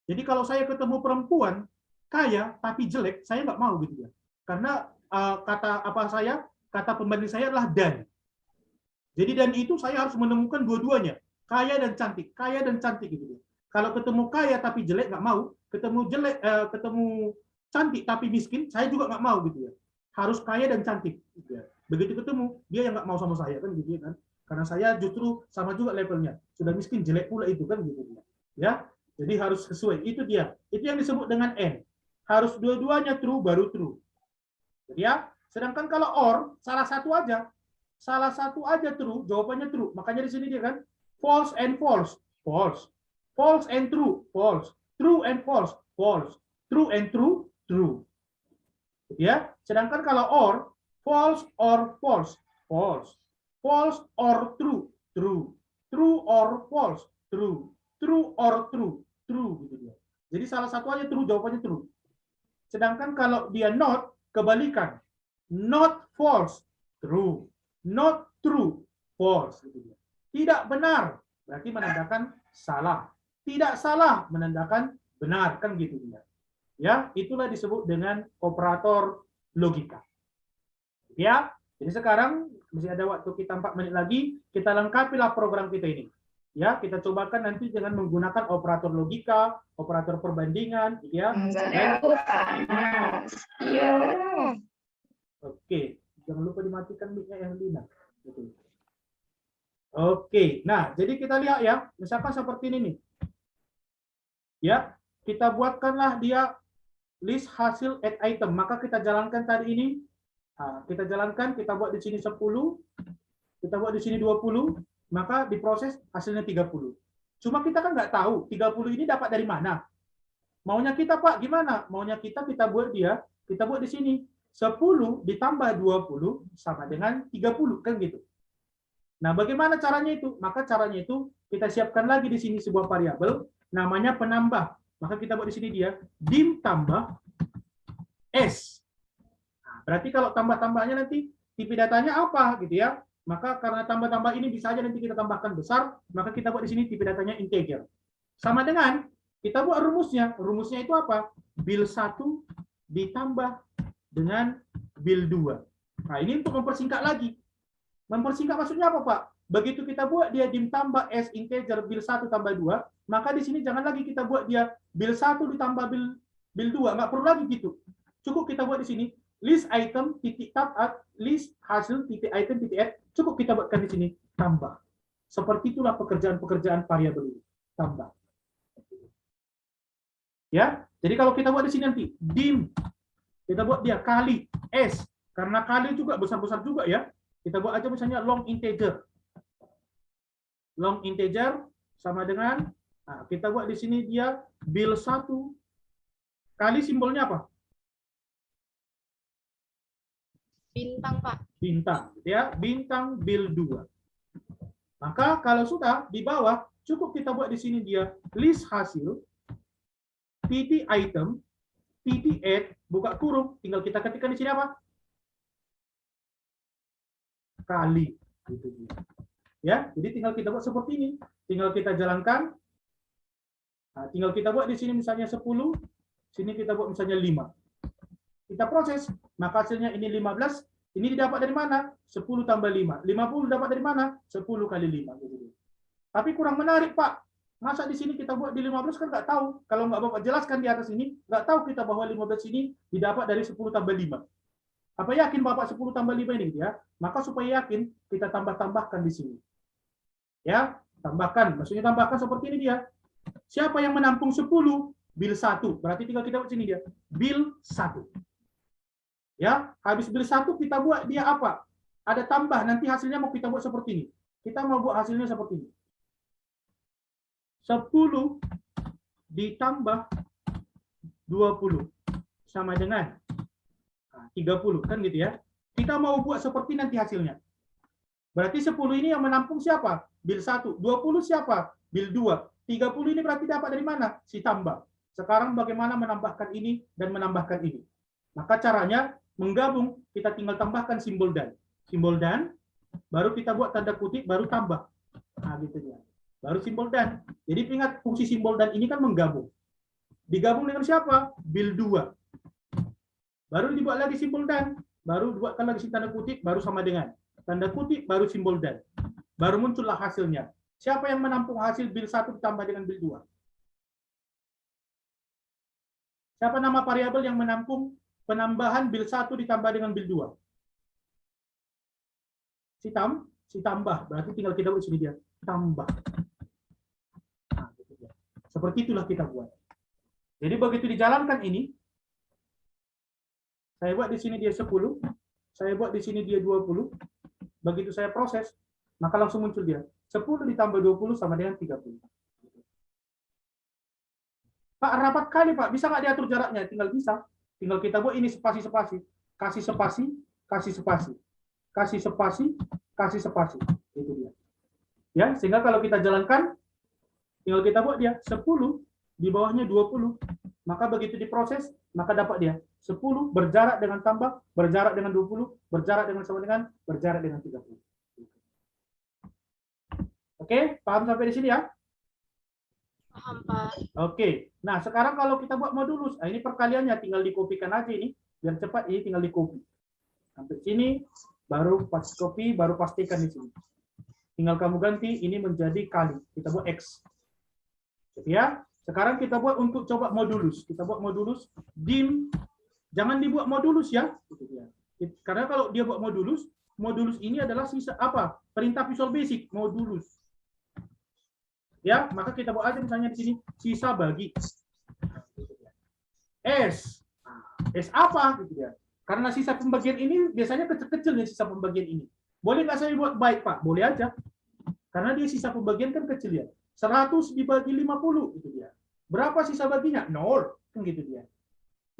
Jadi kalau saya ketemu perempuan kaya tapi jelek, saya nggak mau gitu ya. Karena kata pembanding saya adalah dan. Jadi dan itu saya harus menemukan dua-duanya, kaya dan cantik gitu ya. Kalau ketemu kaya tapi jelek nggak mau, ketemu cantik tapi miskin, saya juga nggak mau gitu ya. Harus kaya dan cantik. Gitu ya. Begitu ketemu, dia yang nggak mau sama saya kan gitu ya kan. Karena saya justru sama juga levelnya. Sudah miskin, jelek pula itu kan gitu ya. Ya, jadi harus sesuai. Itu dia. Itu yang disebut dengan and. Harus dua-duanya true baru true. Jadi ya, sedangkan kalau or salah satu aja true, jawabannya true. Makanya di sini dia kan false and false, false. False and true, false. True and false, false. True and true, true. Ya, sedangkan kalau or false or false, false. False or true, true. True or false, true. True or true, true gitu dia. Jadi salah satu aja true, jawabannya true. Sedangkan kalau dia not, kebalikan. Not false, true. Not true, false gitu dia. Tidak benar, berarti menandakan salah. Tidak salah menandakan benar, kan gitu dia. Ya, itulah disebut dengan operator logika. Ya, jadi sekarang masih ada waktu kita 4 menit lagi, kita lengkapilah program kita ini. Ya, kita cobakan nanti dengan menggunakan operator logika, operator perbandingan, ya. Oke, jangan lupa dimatikan mic-nya yang Lina. Oke, nah jadi kita lihat ya, misalkan seperti ini nih. Ya, kita buatkanlah dia list hasil add item. Maka kita jalankan tadi ini. Nah, kita jalankan, kita buat di sini 10, kita buat di sini 20, maka diproses hasilnya 30. Cuma kita kan nggak tahu 30 ini dapat dari mana. Maunya kita Pak gimana? Maunya kita buat dia, kita buat di sini 10 ditambah 20 sama dengan 30, kan gitu. Nah, bagaimana caranya itu? Maka caranya itu kita siapkan lagi di sini sebuah variabel namanya penambah. Maka kita buat di sini dia dim tambah S. Nah, berarti kalau tambah-tambahnya nanti tipe datanya apa gitu ya. Maka karena tambah-tambah ini bisa aja nanti kita tambahkan besar, maka kita buat di sini tipe datanya integer. Sama dengan kita buat rumusnya. Rumusnya itu apa? Bil 1 ditambah dengan bil 2. Nah, ini untuk mempersingkat lagi. Mempersingkat maksudnya apa, Pak? Begitu kita buat dia dim tambah S integer bil 1 tambah 2, maka di sini jangan lagi kita buat dia bil 1 ditambah bil 2, nggak perlu lagi gitu. Cukup kita buat di sini list item titik tab list hasil titik item titik add, cukup kita buatkan di sini tambah. Seperti itulah pekerjaan-pekerjaan variabel ini, tambah. Ya, jadi kalau kita buat di sini nanti dim, kita buat dia kali S, karena kali juga besar-besar juga ya. Kita buat aja misalnya long integer. Long integer sama dengan, nah, kita buat di sini dia bil 1 kali simbolnya apa? Bintang, Pak. Bintang, ya, bintang bil 2. Maka kalau sudah di bawah, cukup kita buat di sini dia list hasil, titik item, titik add, buka kurung, tinggal kita ketikkan di sini apa? Kali, gitu. Ya, jadi tinggal kita buat seperti ini, tinggal kita jalankan. Nah, tinggal kita buat di sini misalnya 10, sini kita buat misalnya 5. Kita proses, maka hasilnya ini 15, ini didapat dari mana? 10 tambah 5. 50 dapat dari mana? 10 kali 5. Gitu. Tapi kurang menarik, Pak. Masa di sini kita buat di 15 kan nggak tahu. Kalau nggak Bapak jelaskan di atas ini, nggak tahu kita bahwa 15 ini didapat dari 10 tambah 5. Apa yakin Bapak 10 tambah 5 ini? Ya? Maka supaya yakin, kita tambah-tambahkan di sini. Ya, tambahkan. Maksudnya tambahkan seperti ini dia. Siapa yang menampung 10? Bil 1. Berarti tinggal kita buat sini dia. Bil 1. Ya, habis bil 1 kita buat dia apa? Ada tambah, nanti hasilnya mau kita buat seperti ini. Kita mau buat hasilnya seperti ini. 10 ditambah 20 sama dengan 30, kan gitu ya. Kita mau buat seperti nanti hasilnya. Berarti 10 ini yang menampung siapa? Bil 1. 20 siapa? Bil 2. 30 ini berarti dapat dari mana? Si tambah. Sekarang bagaimana menambahkan ini dan menambahkan ini? Maka caranya menggabung, kita tinggal tambahkan simbol dan. Simbol dan, baru kita buat tanda kutip, baru tambah. Nah, gitu ya. Baru simbol dan. Jadi ingat, fungsi simbol dan ini kan menggabung. Digabung dengan siapa? Bil 2. Baru dibuat lagi simbol dan. Baru buatkan lagi tanda kutip, baru sama dengan. Tanda kutip, baru simbol dan. Baru muncullah hasilnya. Siapa yang menampung hasil bil 1 ditambah dengan bil 2? Siapa nama variabel yang menampung penambahan bil 1 ditambah dengan bil 2? Si tambah. Berarti tinggal kita buat sini dia. Tambah. Nah, gitu ya. Seperti itulah kita buat. Jadi begitu dijalankan ini, saya buat di sini dia 10, saya buat di sini dia 20. Begitu saya proses, maka langsung muncul dia. 10 ditambah 20 sama dengan 30. Pak, rapat kali, Pak. Bisa nggak diatur jaraknya? Tinggal bisa. Tinggal kita buat ini spasi-spasi. Kasih spasi, kasih spasi. Kasih spasi, kasih spasi. Itu dia. Ya, sehingga kalau kita jalankan, tinggal kita buat dia 10, di bawahnya 20. Maka begitu diproses, maka dapat dia 10 berjarak dengan tambah, berjarak dengan 20, berjarak dengan sama dengan, berjarak dengan 30. Oke, paham sampai di sini ya? Paham, Pak. Oke, nah sekarang kalau kita buat modulus, nah ini perkaliannya tinggal dikopikan aja ini, biar cepat ini tinggal dikopi. Sampai sini, baru pas copy, baru pastikan di sini. Tinggal kamu ganti ini menjadi kali, kita buat X. Jadi ya, sekarang kita buat untuk coba modulus. Kita buat modulus dim, jangan dibuat modulus ya. Karena kalau dia buat modulus, modulus ini adalah sisa apa? Perintah Visual Basic, modulus. Ya, maka kita buat aja misalnya di sini sisa bagi S. S apa gitu ya? Karena sisa pembagian ini biasanya kecil-kecil nih sisa pembagian ini. Boleh nggak saya buat baik, Pak? Boleh aja. Karena dia sisa pembagian kan kecil ya. 100 dibagi 50 gitu dia. Berapa sisa baginya? 0, kan gitu dia.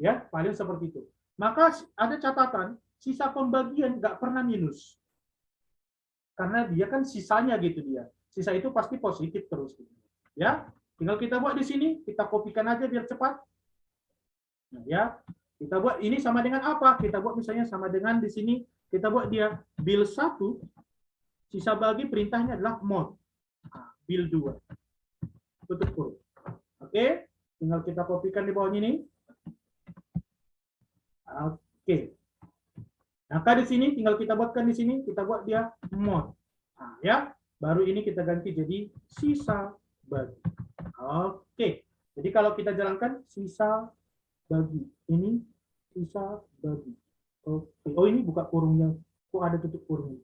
Ya, paling seperti itu. Maka ada catatan, sisa pembagian nggak pernah minus. Karena dia kan sisanya gitu dia. Sisa itu pasti positif terus. Gitu. Ya, tinggal kita buat di sini, kita kopikan aja biar cepat. Nah, ya, kita buat ini sama dengan apa? Kita buat misalnya sama dengan di sini, kita buat dia bill 1, sisa bagi perintahnya adalah mod. Nah, bill 2. Tutup kurung. Oke, tinggal kita kopikan di bawahnya ini. Oke. Maka di sini tinggal kita buatkan di sini, kita buat dia mod. Nah, ya, baru ini kita ganti jadi sisa bagi. Oke. Jadi kalau kita jalankan sisa bagi, ini sisa bagi. Oke. Oh, ini buka kurungnya. Kok ada tutup kurung?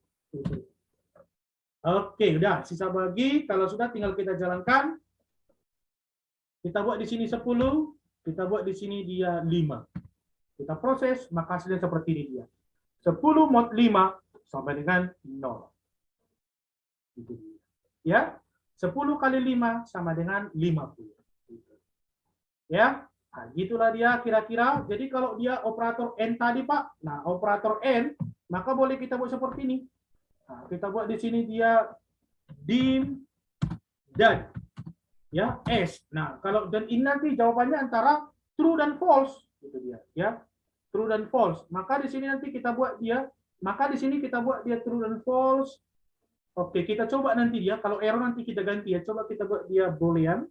Oke, udah sisa bagi. Kalau sudah tinggal kita jalankan. Kita buat di sini 10, kita buat di sini dia 5. Kita proses, maka hasilnya seperti ini dia. 10 mod 5 sampai dengan 0. Gitu. Ya, 10 kali 5 sama dengan 50. Gitu. Ya, nah, gitulah dia kira-kira. Jadi kalau dia operator N tadi, Pak, nah operator N, maka boleh kita buat seperti ini. Nah, kita buat di sini dia dim dan ya S. Nah, kalau dan ini nanti jawabannya antara true dan false, gitu dia, ya. True dan false. Maka di sini nanti kita buat dia, maka di sini kita buat dia true dan false. Oke, kita coba nanti dia, kalau error nanti kita ganti ya. Coba kita buat dia boolean.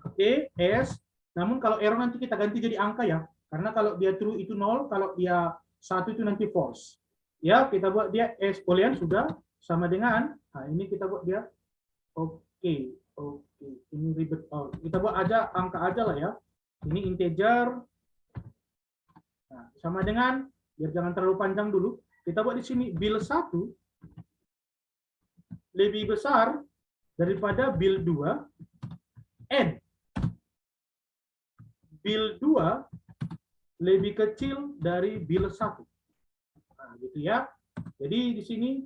Oke, S. Namun kalau error nanti kita ganti jadi angka ya. Karena kalau dia true itu 0, kalau dia 1 itu nanti false. Ya, kita buat dia S boolean sudah sama dengan, nah ini kita buat dia oke. Oke, ini ribet. Oh, kita buat aja angka aja lah ya. Ini integer. Nah, sama dengan, biar jangan terlalu panjang dulu. Kita buat di sini bill 1 lebih besar daripada bill 2 and bill 2 lebih kecil dari bill 1. Nah, gitu ya. Jadi di sini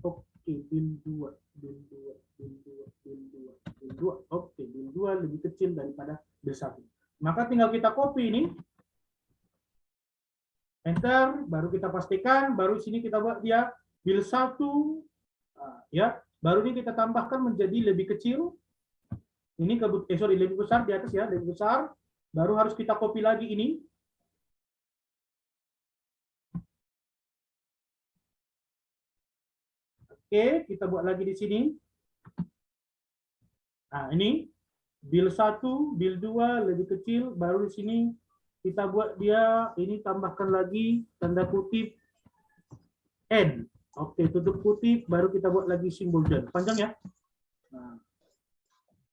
oke, bill 2. Oke, bill 2 lebih kecil daripada bill 1. Maka tinggal kita copy ini. Enter, baru kita pastikan, baru sini kita buat dia bill 1 ya, baru ini kita tambahkan menjadi lebih kecil. Ini lebih besar di atas ya, lebih besar. Baru harus kita copy lagi ini. Oke, kita buat lagi di sini. Nah, ini bill 1, bill 2 lebih kecil, baru di sini kita buat dia, ini tambahkan lagi tanda kutip N. Oke, tutup kutip, baru kita buat lagi simbol dan. Panjang ya. Nah,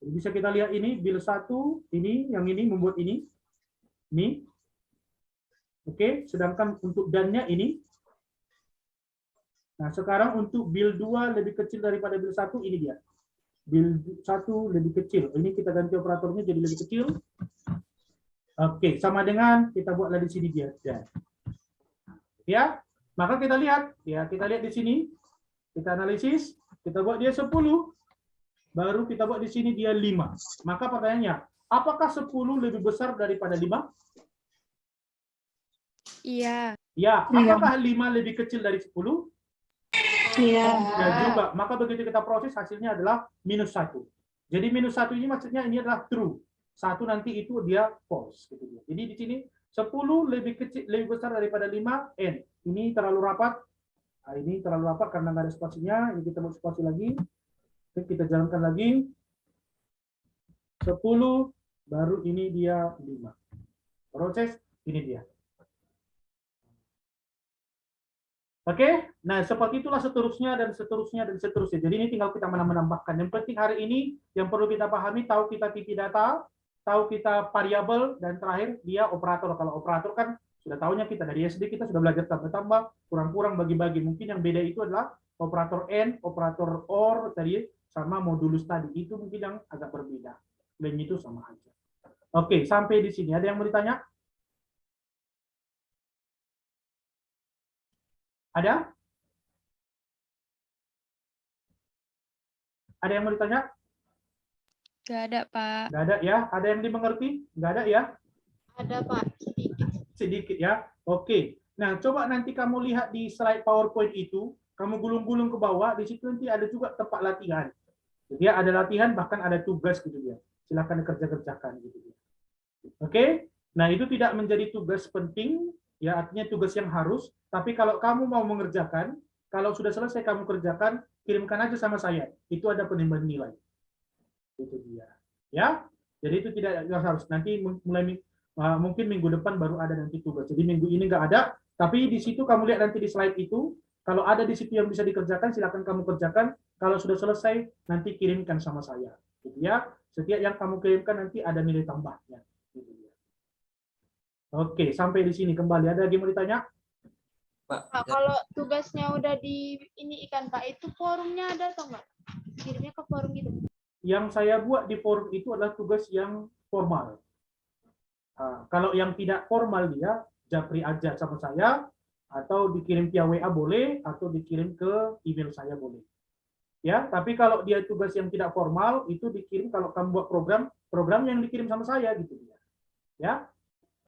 bisa kita lihat ini, bill 1, ini, yang ini membuat ini. Ini. Oke, sedangkan untuk dan-nya ini. Nah, sekarang untuk bill 2 lebih kecil daripada bill 1, ini dia. Bill 1 lebih kecil. Ini kita ganti operatornya jadi lebih kecil. Oke, sama dengan kita buatlah di sini dia. Dan. Ya, maka kita lihat. Ya, kita lihat di sini. Kita analisis. Kita buat dia 10. Baru kita buat di sini dia 5. Maka pertanyaannya, apakah 10 lebih besar daripada 5? Iya. Ya, apakah 5 lebih kecil dari 10? Iya. Ya juga. Maka begitu kita proses hasilnya adalah minus 1. Jadi minus 1 ini maksudnya ini adalah true. 1 nanti itu dia false. Gitu. Jadi di sini 10 lebih kecil, lebih besar daripada 5 n. Ini terlalu rapat. Nah, ini terlalu rapat karena nggak ada spasinya. Ini kita mau spasi lagi. Oke, kita jalankan lagi. 10 baru ini dia 5. Proses ini dia. Oke, nah seperti itulah seterusnya dan seterusnya dan seterusnya. Jadi ini tinggal kita menambahkan. Yang penting hari ini yang perlu kita pahami, tahu kita tipe data, tahu kita variabel, dan terakhir dia operator. Kalau operator kan sudah tahunya kita dari SD kita sudah belajar tambah-tambah, kurang-kurang, bagi-bagi. Mungkin yang beda itu adalah operator AND, operator OR tadi sama modulus tadi. Itu mungkin yang agak berbeda. Lain itu sama aja. Oke, sampai di sini. Ada yang mau ditanya? Ada? Ada yang mau ditanya? Gak ada, Pak. Nggak ada ya? Ada yang dimengerti? Nggak ada ya? Ada Pak, sedikit. Sedikit ya. Oke. Nah, coba nanti kamu lihat di slide PowerPoint itu, kamu gulung-gulung ke bawah, di situ nanti ada juga tempat latihan. Dia ada latihan, bahkan ada tugas gitu dia. Silakan dikerja-kerjakan gitu dia. Oke? Nah, itu tidak menjadi tugas penting, ya artinya tugas yang harus, tapi kalau kamu mau mengerjakan, kalau sudah selesai kamu kerjakan, kirimkan aja sama saya. Itu ada penimbangan nilai. Itu dia. Ya? Jadi itu tidak harus. Nanti mulai mungkin minggu depan baru ada nanti tugas. Jadi minggu ini nggak ada, tapi di situ kamu lihat nanti di slide itu, kalau ada di situ yang bisa dikerjakan, silakan kamu kerjakan. Kalau sudah selesai, nanti kirimkan sama saya. Gitu ya. Setiap yang kamu kirimkan nanti ada nilai tambahnya. Gitu ya. Oke, sampai di sini kembali. Ada lagi mau ditanya? Pak, Pak, kalau tugasnya udah di ini ikan Pak, itu forumnya ada atau enggak? Kirimnya ke forum gitu. Yang saya buat di forum itu adalah tugas yang formal. Nah, kalau yang tidak formal dia japri aja sama saya, atau dikirim via WA boleh, atau dikirim ke email saya boleh. Ya, tapi kalau dia tugas yang tidak formal itu dikirim kalau kamu buat program yang dikirim sama saya gitu ya. Ya,